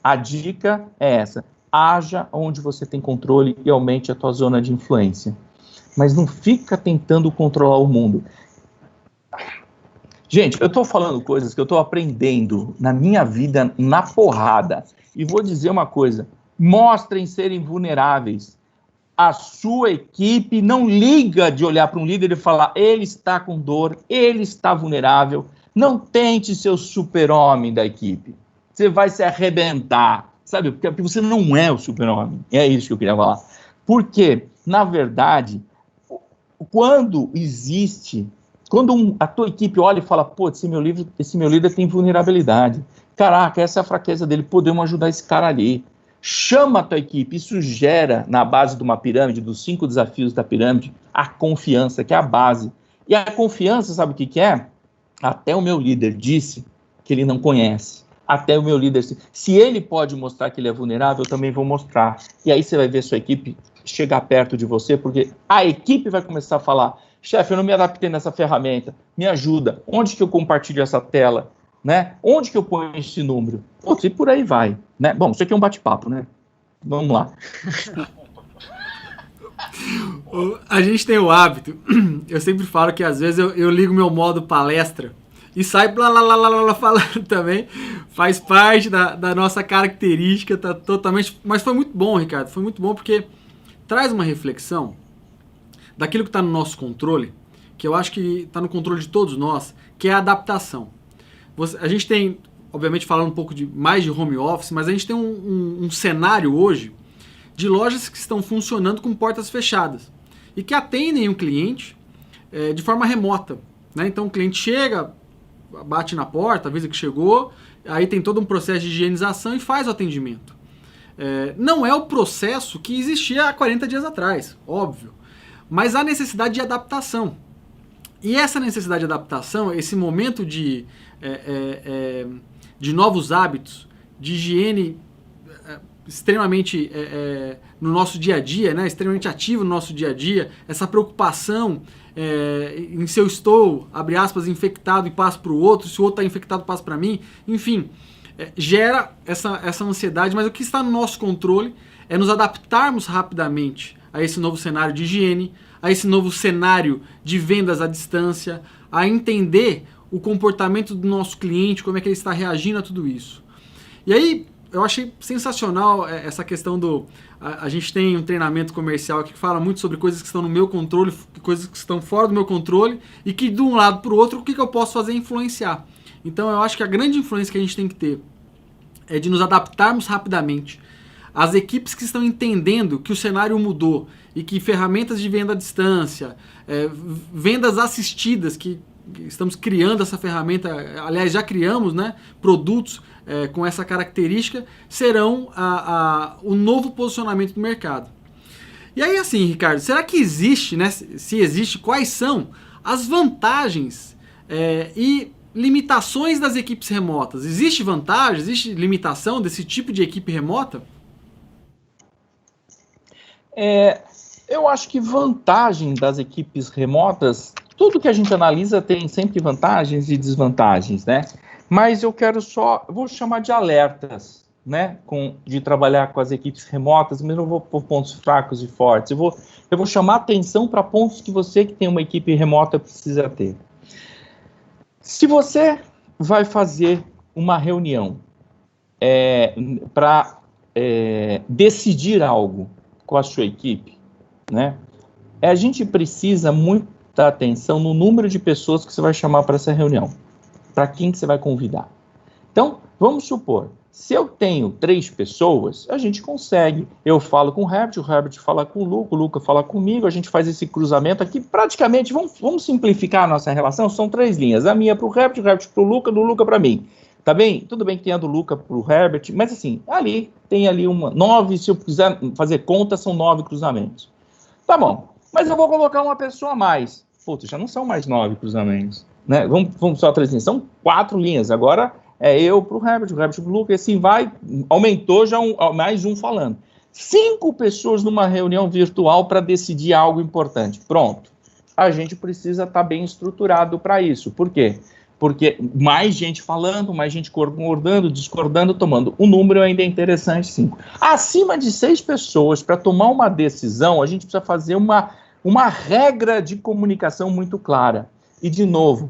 a dica é essa. Haja onde você tem controle e aumente a tua zona de influência. Mas não fica tentando controlar o mundo. Gente, eu estou falando coisas que eu estou aprendendo na minha vida na porrada. E vou dizer uma coisa. Mostrem serem vulneráveis. A sua equipe não liga de olhar para um líder e falar, ele está com dor, ele está vulnerável. Não tente ser o super-homem da equipe. Você vai se arrebentar. Sabe? Porque você não é o super-homem. É isso que eu queria falar. Porque, na verdade, quando a tua equipe olha e fala, pô, esse meu líder tem vulnerabilidade. Caraca, essa é a fraqueza dele, podemos ajudar esse cara ali. Chama a tua equipe, isso gera, na base de uma pirâmide, dos 5 desafios da pirâmide, a confiança, que é a base. E a confiança, sabe o que é? Até o meu líder disse que ele não conhece. Até o meu líder, se ele pode mostrar que ele é vulnerável, eu também vou mostrar. E aí você vai ver sua equipe chegar perto de você, porque a equipe vai começar a falar, chefe, eu não me adaptei nessa ferramenta, me ajuda, onde que eu compartilho essa tela, né? Onde que eu ponho esse número? Putz, e por aí vai, né? Bom, isso aqui é um bate-papo, né? Vamos lá. A gente tem o hábito, eu sempre falo que às vezes eu ligo meu modo palestra e sai blá blá blá blá blá falando também, faz parte da nossa característica, tá totalmente, mas foi muito bom, Ricardo, foi muito bom porque traz uma reflexão daquilo que está no nosso controle, que eu acho que está no controle de todos nós, que é a adaptação. A gente tem, obviamente falando um pouco mais de home office, mas a gente tem um cenário hoje de lojas que estão funcionando com portas fechadas e que atendem o cliente de forma remota. Né? Então o cliente chega, bate na porta, avisa que chegou, aí tem todo um processo de higienização e faz o atendimento. Não é o processo que existia há 40 dias atrás, óbvio, mas há necessidade de adaptação. E essa necessidade de adaptação, esse momento de novos hábitos, de higiene extremamente no nosso dia a dia, né, extremamente ativo no nosso dia a dia, essa preocupação em se eu estou, abre aspas, infectado e passo para o outro, se o outro está infectado passa para mim, enfim, gera essa ansiedade, mas o que está no nosso controle é nos adaptarmos rapidamente a esse novo cenário de higiene, a esse novo cenário de vendas à distância, a entender o comportamento do nosso cliente, como é que ele está reagindo a tudo isso. E aí, eu achei sensacional essa questão do... A gente tem um treinamento comercial que fala muito sobre coisas que estão no meu controle, coisas que estão fora do meu controle, e que de um lado para o outro, o que eu posso fazer é influenciar. Então, eu acho que a grande influência que a gente tem que ter é de nos adaptarmos rapidamente. As equipes que estão entendendo que o cenário mudou e que ferramentas de venda à distância, vendas assistidas, que estamos criando essa ferramenta, aliás, já criamos, né, produtos com essa característica, serão o novo posicionamento do mercado. E aí, assim, Ricardo, será que existe, né, se existe, quais são as vantagens e limitações das equipes remotas? Existe vantagem, existe limitação desse tipo de equipe remota? Eu acho que vantagem das equipes remotas, tudo que a gente analisa tem sempre vantagens e desvantagens, né? Mas eu vou chamar de alertas, né? De trabalhar com as equipes remotas, mas não vou por pontos fracos e fortes. Eu vou chamar atenção para pontos que você que tem uma equipe remota precisa ter. Se você vai fazer uma reunião para decidir algo com a sua equipe, né? A gente precisa muita atenção no número de pessoas que você vai chamar para essa reunião, para quem que você vai convidar. Então, vamos supor, se eu tenho 3 pessoas, a gente consegue, eu falo com o Herbert fala com o Luca fala comigo, a gente faz esse cruzamento aqui, praticamente, vamos simplificar a nossa relação, são 3 linhas, a minha para o Herbert para o Luca, do Luca para mim. Tá bem? Tudo bem que tem a do Luca pro Herbert, mas assim, tem ali 9, se eu quiser fazer conta, são 9 cruzamentos. Tá bom, mas eu vou colocar uma pessoa a mais. Putz, já não são mais 9 cruzamentos, né? Vamos só 3 linhas, são 4 linhas. Agora é eu pro Herbert, o Herbert pro Luca, e assim vai, aumentou já mais um falando. 5 pessoas numa reunião virtual para decidir algo importante. Pronto. A gente precisa estar bem estruturado para isso. Por quê? Porque mais gente falando, mais gente concordando, discordando, tomando. O número ainda é interessante, 5. Acima de 6 pessoas, para tomar uma decisão, a gente precisa fazer uma regra de comunicação muito clara. E, de novo,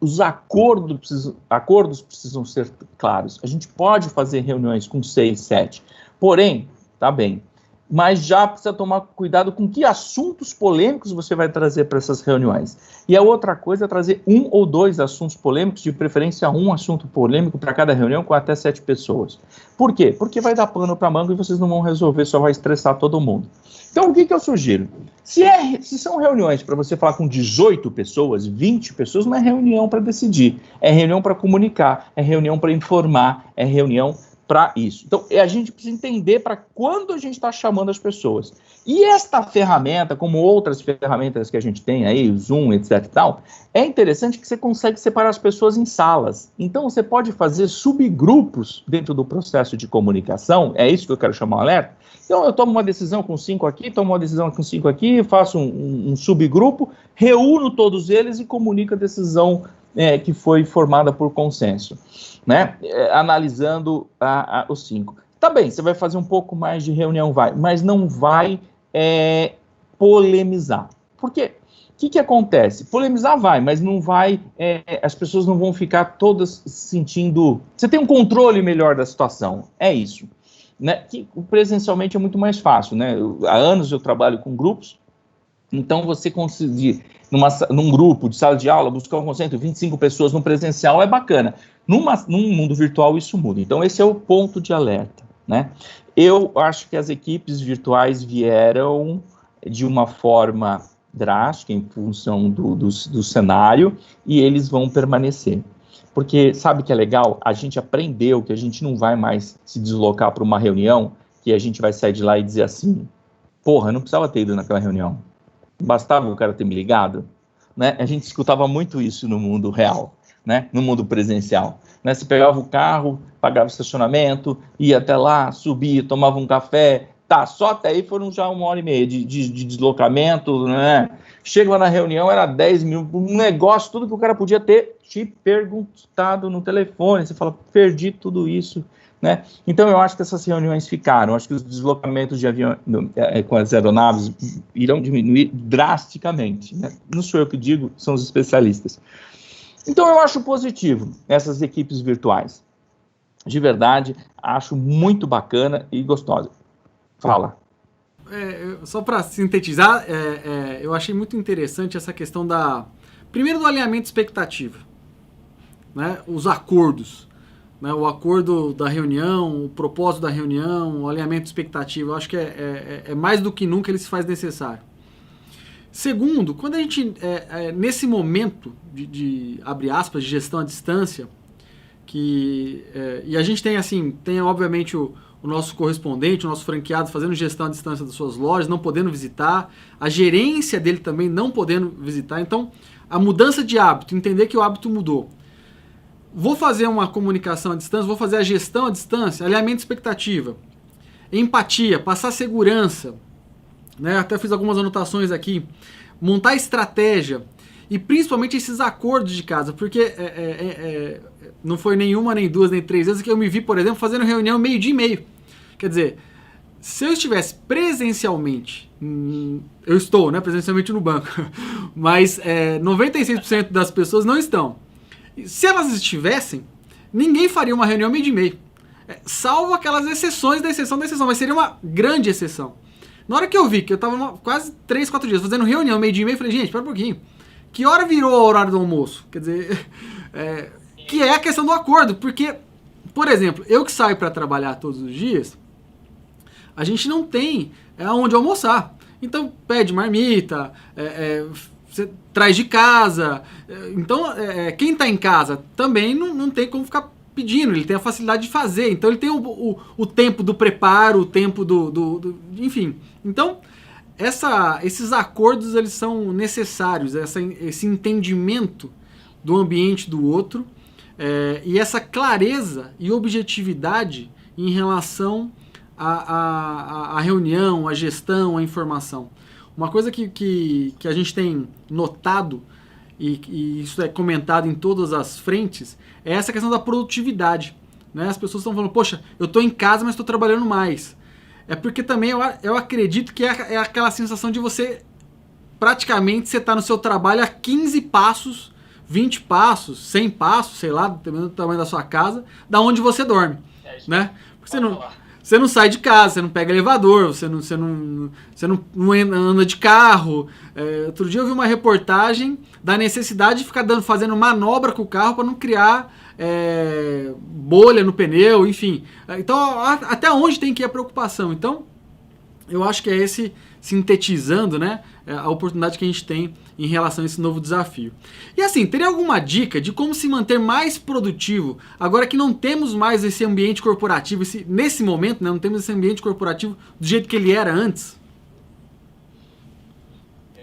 os acordos precisam ser claros. A gente pode fazer reuniões com 6, 7. Porém, tá bem, mas já precisa tomar cuidado com que assuntos polêmicos você vai trazer para essas reuniões. E a outra coisa é trazer 1 ou 2 assuntos polêmicos, de preferência 1 assunto polêmico para cada reunião com até 7 pessoas. Por quê? Porque vai dar pano para manga e vocês não vão resolver, só vai estressar todo mundo. Então, o que eu sugiro? Se são reuniões para você falar com 18 pessoas, 20 pessoas, não é reunião para decidir, é reunião para comunicar, é reunião para informar, é reunião para isso. Então, a gente precisa entender para quando a gente está chamando as pessoas. E esta ferramenta, como outras ferramentas que a gente tem aí, o Zoom, etc e tal, é interessante que você consegue separar as pessoas em salas. Então, você pode fazer subgrupos dentro do processo de comunicação, é isso que eu quero chamar o alerta. Então, eu tomo uma decisão com 5 aqui, tomo uma decisão com 5 aqui, faço um subgrupo, reúno todos eles e comunico a decisão que foi formada por consenso, né? Analisando os 5. Tá bem, você vai fazer um pouco mais de reunião, mas não vai polemizar. Por quê? O que acontece? Polemizar vai, mas não vai, as pessoas não vão ficar todas sentindo... Você tem um controle melhor da situação, é isso. Né? Que presencialmente é muito mais fácil, né? Há anos eu trabalho com grupos, então você conseguir, num grupo de sala de aula, buscar um conceito, 25 pessoas no presencial é bacana. Num mundo virtual isso muda. Então esse é o ponto de alerta, né? Eu acho que as equipes virtuais vieram de uma forma drástica em função do cenário e eles vão permanecer. Porque sabe que é legal? A gente aprendeu que a gente não vai mais se deslocar para uma reunião que a gente vai sair de lá e dizer assim, porra, eu não precisava ter ido naquela reunião. Bastava o cara ter me ligado, né? A gente escutava muito isso no mundo real, né? No mundo presencial, né? Você pegava o carro, pagava o estacionamento, ia até lá, subia, tomava um café, tá, só até aí foram já 1h30 de deslocamento, né? Chega lá na reunião, era 10 mil, um negócio, tudo que o cara podia ter te perguntado no telefone, você fala, perdi tudo isso, né? Então, eu acho que essas reuniões ficaram, acho que os deslocamentos de avião com as aeronaves irão diminuir drasticamente, né? Não sou eu que digo, são os especialistas. Então, eu acho positivo essas equipes virtuais. De verdade, acho muito bacana e gostosa. Fala. Só para sintetizar, eu achei muito interessante essa questão primeiro do alinhamento de expectativa, né? Os acordos, né? O acordo da reunião, o propósito da reunião, o alinhamento de expectativa, eu acho que é mais do que nunca ele se faz necessário. Segundo, quando a gente, nesse momento de abre aspas, de gestão à distância, e a gente tem obviamente o nosso correspondente, o nosso franqueado fazendo gestão à distância das suas lojas, não podendo visitar, a gerência dele também não podendo visitar. Então, a mudança de hábito, entender que o hábito mudou. Vou fazer uma comunicação à distância, vou fazer a gestão à distância, alinhamento de expectativa, empatia, passar segurança, né? Até fiz algumas anotações aqui, montar estratégia e principalmente esses acordos de casa, porque não foi nenhuma, nem duas, nem três vezes que eu me vi, por exemplo, fazendo reunião meio-dia e meio. Quer dizer, se eu estivesse presencialmente, eu estou, né, presencialmente no banco, mas 96% das pessoas não estão. Se elas estivessem, ninguém faria uma reunião meio-dia e meio. Salvo aquelas exceções da exceção da exceção, mas seria uma grande exceção. Na hora que eu vi que eu estava quase 3, 4 dias fazendo reunião meio-dia e meio, eu falei, gente, espera um pouquinho. Que hora virou o horário do almoço? Quer dizer, que é a questão do acordo, porque, por exemplo, eu que saio para trabalhar todos os dias, a gente não tem onde almoçar. Então, pede marmita, você traz de casa. Então, quem está em casa também não tem como ficar pedindo, ele tem a facilidade de fazer. Então, ele tem o tempo do preparo, o tempo enfim. Então, esses acordos, eles são necessários, esse entendimento do ambiente do outro, e essa clareza e objetividade em relação à reunião, à gestão, à informação. Uma coisa que a gente tem notado, e isso é comentado em todas as frentes, é essa questão da produtividade, né? As pessoas estão falando, poxa, eu estou em casa, mas estou trabalhando mais. É porque também eu acredito que é aquela sensação de você, praticamente, você está no seu trabalho a 15 passos, 20 passos, 100 passos, sei lá, dependendo do tamanho da sua casa, da onde você dorme, né? Porque você não sai de casa, você não pega elevador, você não anda de carro. Outro dia eu vi uma reportagem da necessidade de ficar fazendo manobra com o carro para não criar bolha no pneu, enfim. Então, até onde tem que ir a preocupação? Então, eu acho que é esse, sintetizando, né, a oportunidade que a gente tem em relação a esse novo desafio. E assim, teria alguma dica de como se manter mais produtivo, agora que não temos mais esse ambiente corporativo, nesse momento, né, não temos esse ambiente corporativo do jeito que ele era antes?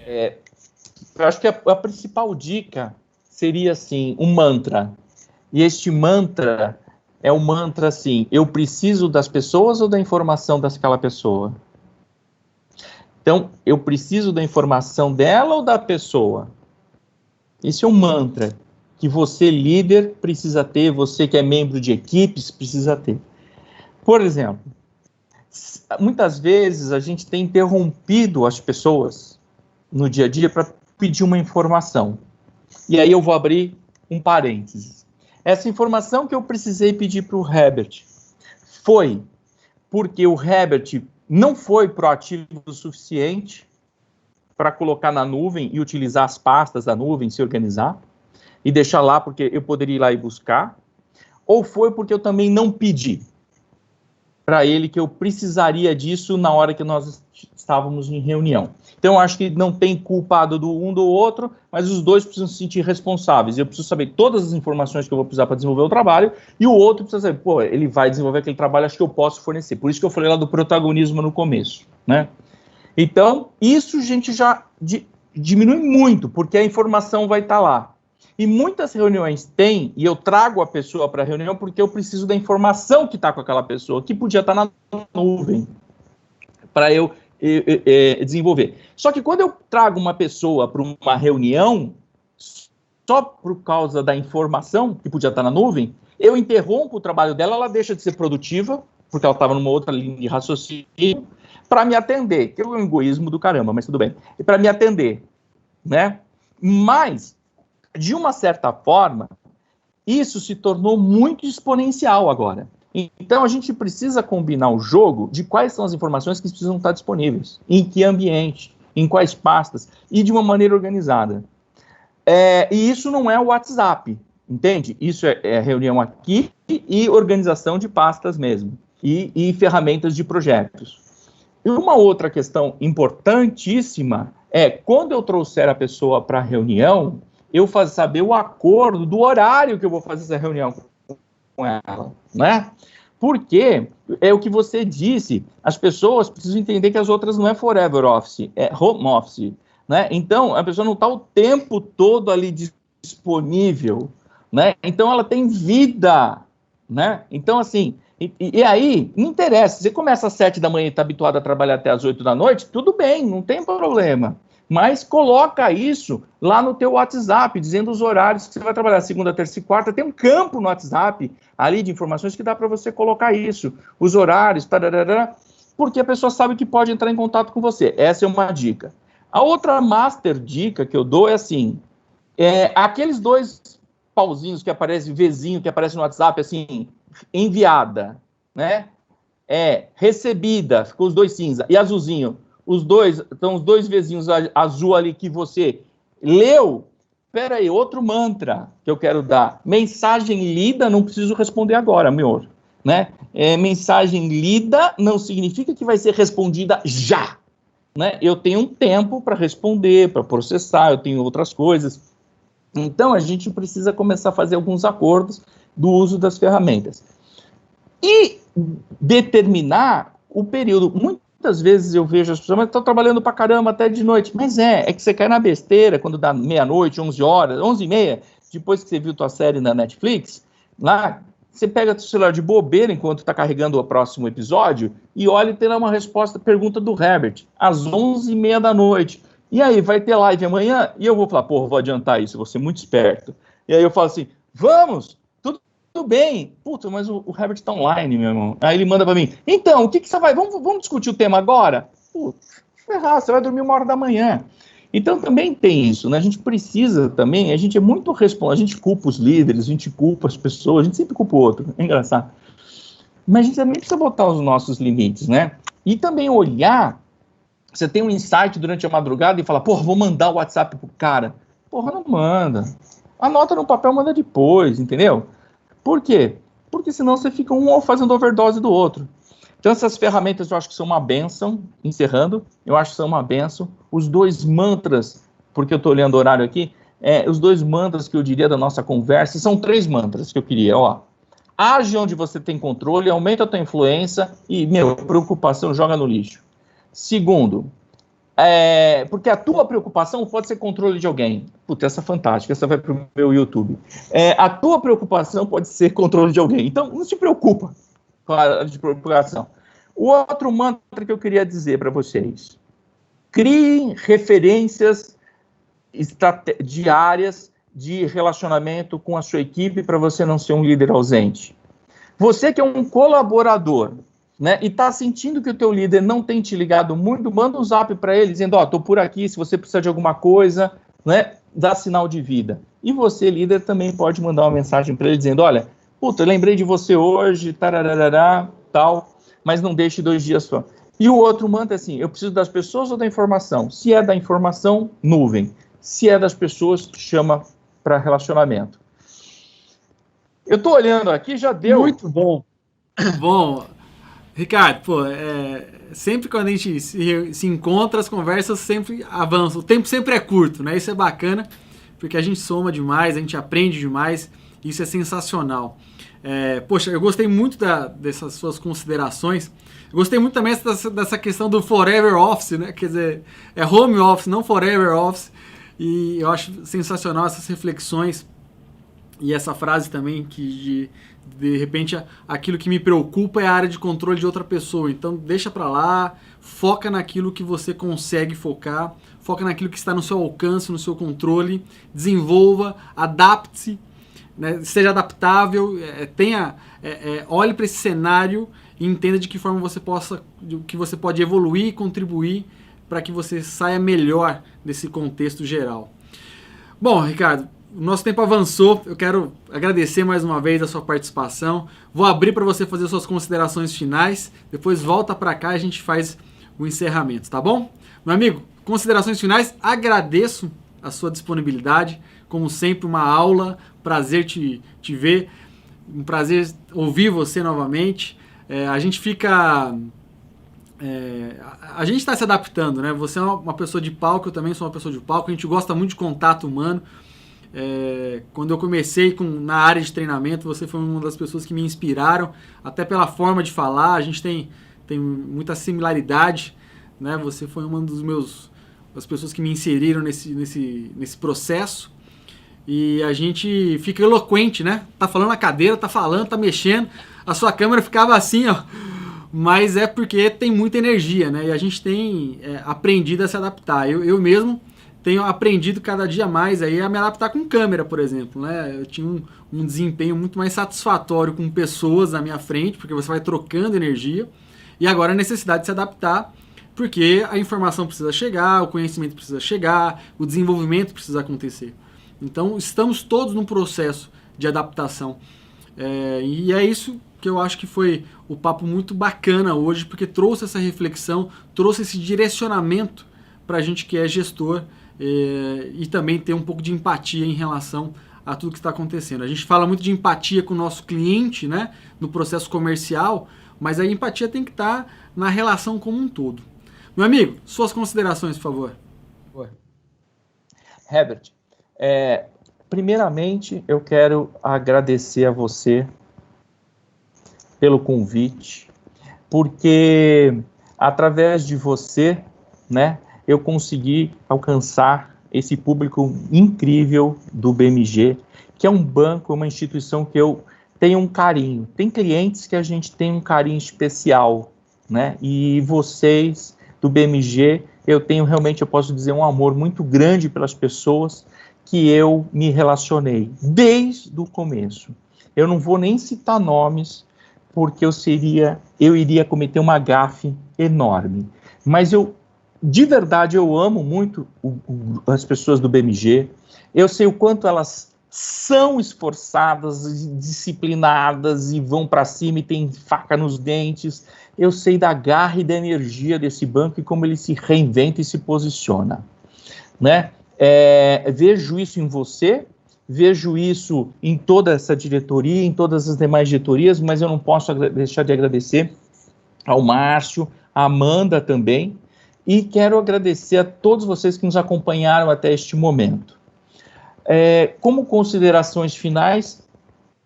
Eu acho que a principal dica seria, assim, um mantra. E este mantra é o mantra assim, eu preciso das pessoas ou da informação daquela pessoa? Então, eu preciso da informação dela ou da pessoa? Esse é um mantra que você, líder, precisa ter, você que é membro de equipes, precisa ter. Por exemplo, muitas vezes a gente tem interrompido as pessoas no dia a dia para pedir uma informação. E aí eu vou abrir um parênteses. Essa informação que eu precisei pedir para o Herbert foi porque o Herbert não foi proativo o suficiente para colocar na nuvem e utilizar as pastas da nuvem, se organizar, e deixar lá porque eu poderia ir lá e buscar, ou foi porque eu também não pedi para ele que eu precisaria disso na hora que nós estávamos em reunião. Então, eu acho que não tem culpado do um do outro, mas os dois precisam se sentir responsáveis. Eu preciso saber todas as informações que eu vou precisar para desenvolver o trabalho, e o outro precisa saber, pô, ele vai desenvolver aquele trabalho, acho que eu posso fornecer. Por isso que eu falei lá do protagonismo no começo, né? Então, isso a gente já diminui muito, porque a informação vai estar lá. E muitas reuniões tem, e eu trago a pessoa para a reunião porque eu preciso da informação que está com aquela pessoa, que podia estar na nuvem, para eu desenvolver. Só que quando eu trago uma pessoa para uma reunião, só por causa da informação, que podia estar na nuvem, Eu interrompo o trabalho dela, ela deixa de ser produtiva, porque ela estava numa outra linha de raciocínio, para me atender, que é um egoísmo do caramba, mas tudo bem, e para me atender, né? Mas, de uma certa forma, isso se tornou muito exponencial agora. Então, a gente precisa combinar o jogo de quais são as informações que precisam estar disponíveis, em que ambiente, em quais pastas, e de uma maneira organizada. E isso não é o WhatsApp, entende? Isso é reunião aqui e organização de pastas mesmo, e ferramentas de projetos. E uma outra questão importantíssima é, quando eu trouxer a pessoa para a reunião, eu saber o acordo do horário que eu vou fazer essa reunião com ela, né? Porque é o que você disse, as pessoas precisam entender que as outras não é forever office, é home office, né? Então, a pessoa não está o tempo todo ali disponível, né? Então, ela tem vida, né? Então, assim, e aí, não interessa, você começa às 7 da manhã e está habituado a trabalhar até às 8 da noite, tudo bem, não tem problema. Mas coloca isso lá no teu WhatsApp, dizendo os horários que você vai trabalhar, segunda, terça e quarta. Tem um campo no WhatsApp ali de informações que dá para você colocar isso. Os horários, tararara, porque a pessoa sabe que pode entrar em contato com você. Essa é uma dica. A outra master dica que eu dou é assim, aqueles dois pauzinhos que aparecem, Vzinho que aparece no WhatsApp, assim, enviada, né? Recebida, ficou os dois cinza, e azulzinho. Os dois Vzinhos azul ali que você leu. Espera aí, outro mantra que eu quero dar. Mensagem lida, não preciso responder agora, meu, né? Mensagem lida não significa que vai ser respondida já, né? Eu tenho um tempo para responder, para processar, eu tenho outras coisas. Então, a gente precisa começar a fazer alguns acordos do uso das ferramentas. E determinar o período. Muitas vezes eu vejo as pessoas, mas estão trabalhando pra caramba até de noite. Mas é que você cai na besteira quando dá meia-noite, 11 horas, 11h30, depois que você viu tua série na Netflix, lá, você pega o celular de bobeira enquanto está carregando o próximo episódio e olha e tem lá uma resposta, pergunta do Herbert, às 11h30 da noite. E aí, vai ter live amanhã? E eu vou falar, porra, vou adiantar isso, vou ser muito esperto. E aí eu falo assim, vamos, tudo bem. Puta, mas o Herbert tá online, meu irmão. Aí ele manda pra mim, então, o que você vai... Vamos discutir o tema agora? Puta, ferrar, você vai dormir 1h da manhã. Então, também tem isso, né? A gente precisa também, a gente é muito responsável, a gente culpa os líderes, a gente culpa as pessoas, a gente sempre culpa o outro, é engraçado. Mas a gente também precisa botar os nossos limites, né? E também olhar, você tem um insight durante a madrugada e fala, porra, vou mandar o WhatsApp pro cara. Porra, não manda. Anota no papel, manda depois, entendeu? Por quê? Porque senão você fica um fazendo overdose do outro. Então essas ferramentas eu acho que são uma bênção, encerrando, eu acho que são uma bênção. Os dois mantras, porque eu estou olhando o horário aqui, os dois mantras que eu diria da nossa conversa, são 3 mantras que eu queria, ó. Age onde você tem controle, aumenta a tua influência e, preocupação joga no lixo. Segundo, porque a tua preocupação pode ser controle de alguém. Puta, essa é fantástica, essa vai pro meu YouTube. A tua preocupação pode ser controle de alguém. Então, não se preocupa com a de preocupação. O outro mantra que eu queria dizer para vocês. Criem referências diárias de relacionamento com a sua equipe para você não ser um líder ausente. Você que é um colaborador, né, e está sentindo que o teu líder não tem te ligado muito, manda um zap para ele, dizendo, estou por aqui, se você precisar de alguma coisa, né, dá sinal de vida. E você, líder, também pode mandar uma mensagem para ele, dizendo, olha, puta, eu lembrei de você hoje, tararará, tal, mas não deixe 2 dias só. E o outro mantra é assim, eu preciso das pessoas ou da informação? Se é da informação, nuvem. Se é das pessoas, chama para relacionamento. Eu estou olhando aqui, já deu... Muito bom. Bom... Ricardo, sempre quando a gente se encontra, as conversas sempre avançam. O tempo sempre é curto, né? Isso é bacana, porque a gente soma demais, a gente aprende demais. Isso é sensacional. Poxa, eu gostei muito dessas suas considerações. Eu gostei muito também dessa questão do forever office, né? Quer dizer, é home office, não forever office. E eu acho sensacional essas reflexões. E essa frase também que de repente aquilo que me preocupa é a área de controle de outra pessoa. Então deixa pra lá, foca naquilo que você consegue focar, foca naquilo que está no seu alcance, no seu controle, desenvolva, adapte-se, né, seja adaptável, olhe para esse cenário e entenda de que forma você pode evoluir e contribuir para que você saia melhor desse contexto geral. Bom, Ricardo, o nosso tempo avançou, eu quero agradecer mais uma vez a sua participação, vou abrir para você fazer suas considerações finais, depois volta para cá e a gente faz o encerramento, tá bom? Meu amigo, considerações finais, agradeço a sua disponibilidade, como sempre uma aula, prazer te ver, um prazer ouvir você novamente, a gente fica... a gente está se adaptando, né? Você é uma pessoa de palco, eu também sou uma pessoa de palco, a gente gosta muito de contato humano. Quando eu comecei na área de treinamento, você foi uma das pessoas que me inspiraram, até pela forma de falar, a gente tem muita similaridade, né? Você foi uma das pessoas que me inseriram nesse processo, e a gente fica eloquente, né? Tá falando na cadeira, tá falando, tá mexendo, a sua câmera ficava assim, ó, mas é porque tem muita energia, né? E a gente tem aprendido a se adaptar. Eu mesmo tenho aprendido cada dia mais aí a me adaptar com câmera, por exemplo, né? Eu tinha um desempenho muito mais satisfatório com pessoas na minha frente, porque você vai trocando energia, e agora a necessidade de se adaptar, porque a informação precisa chegar, o conhecimento precisa chegar, o desenvolvimento precisa acontecer. Então, estamos todos num processo de adaptação. E é isso que eu acho que foi o papo muito bacana hoje, porque trouxe essa reflexão, trouxe esse direcionamento para a gente que é gestor, e também ter um pouco de empatia em relação a tudo que está acontecendo. A gente fala muito de empatia com o nosso cliente, né, no processo comercial, mas a empatia tem que estar na relação como um todo. Meu amigo, suas considerações, por favor. Herbert, primeiramente eu quero agradecer a você pelo convite, porque através de você, né, eu consegui alcançar esse público incrível do BMG, que é um banco, uma instituição que eu tenho um carinho. Tem clientes que a gente tem um carinho especial, né? E vocês do BMG, eu posso dizer, um amor muito grande pelas pessoas que eu me relacionei desde o começo. Eu não vou nem citar nomes, porque eu iria cometer uma gafe enorme. Mas de verdade, eu amo muito as pessoas do BMG. Eu sei o quanto elas são esforçadas, disciplinadas e vão para cima e tem faca nos dentes. Eu sei da garra e da energia desse banco e como ele se reinventa e se posiciona, né? Vejo isso em você, vejo isso em toda essa diretoria, em todas as demais diretorias, mas eu não posso deixar de agradecer ao Márcio, à Amanda também, e quero agradecer a todos vocês que nos acompanharam até este momento. Como considerações finais,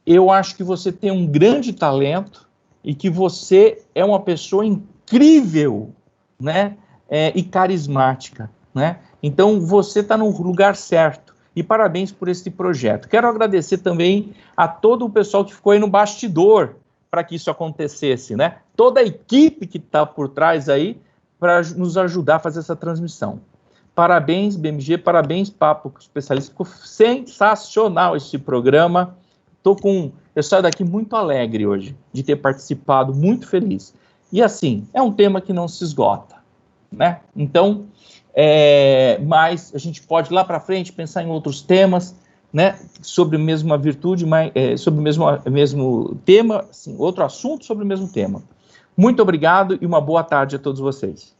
eu acho que você tem um grande talento e que você é uma pessoa incrível, né? E carismática, né? Então, você está no lugar certo. E parabéns por esse projeto. Quero agradecer também a todo o pessoal que ficou aí no bastidor para que isso acontecesse, né? Toda a equipe que está por trás aí para nos ajudar a fazer essa transmissão. Parabéns, BMG, parabéns, Papo Especialista. Ficou sensacional esse programa. Eu saio daqui muito alegre hoje de ter participado, muito feliz. E assim, é um tema que não se esgota, né? Então, mas a gente pode lá para frente pensar em outros temas, né? Sobre a mesma virtude, mas sobre o mesmo tema, assim, outro assunto sobre o mesmo tema. Muito obrigado e uma boa tarde a todos vocês.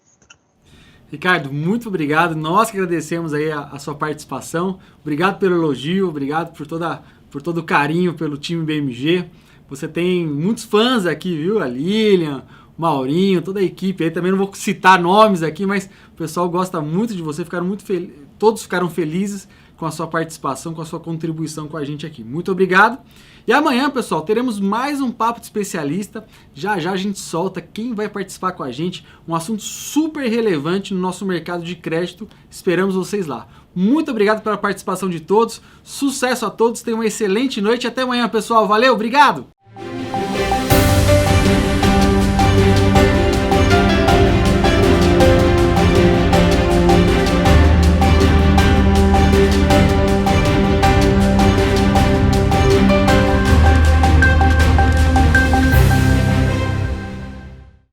Ricardo, muito obrigado. Nós que agradecemos aí a sua participação. Obrigado pelo elogio, obrigado por todo o carinho pelo time BMG. Você tem muitos fãs aqui, viu? A Lilian, o Maurinho, toda a equipe aí. Também não vou citar nomes aqui, mas o pessoal gosta muito de você. Todos ficaram felizes com a sua participação, com a sua contribuição com a gente aqui. Muito obrigado. E amanhã, pessoal, teremos mais um Papo de Especialista. Já já a gente solta quem vai participar com a gente. Um assunto super relevante no nosso mercado de crédito. Esperamos vocês lá. Muito obrigado pela participação de todos. Sucesso a todos. Tenham uma excelente noite. Até amanhã, pessoal. Valeu, obrigado!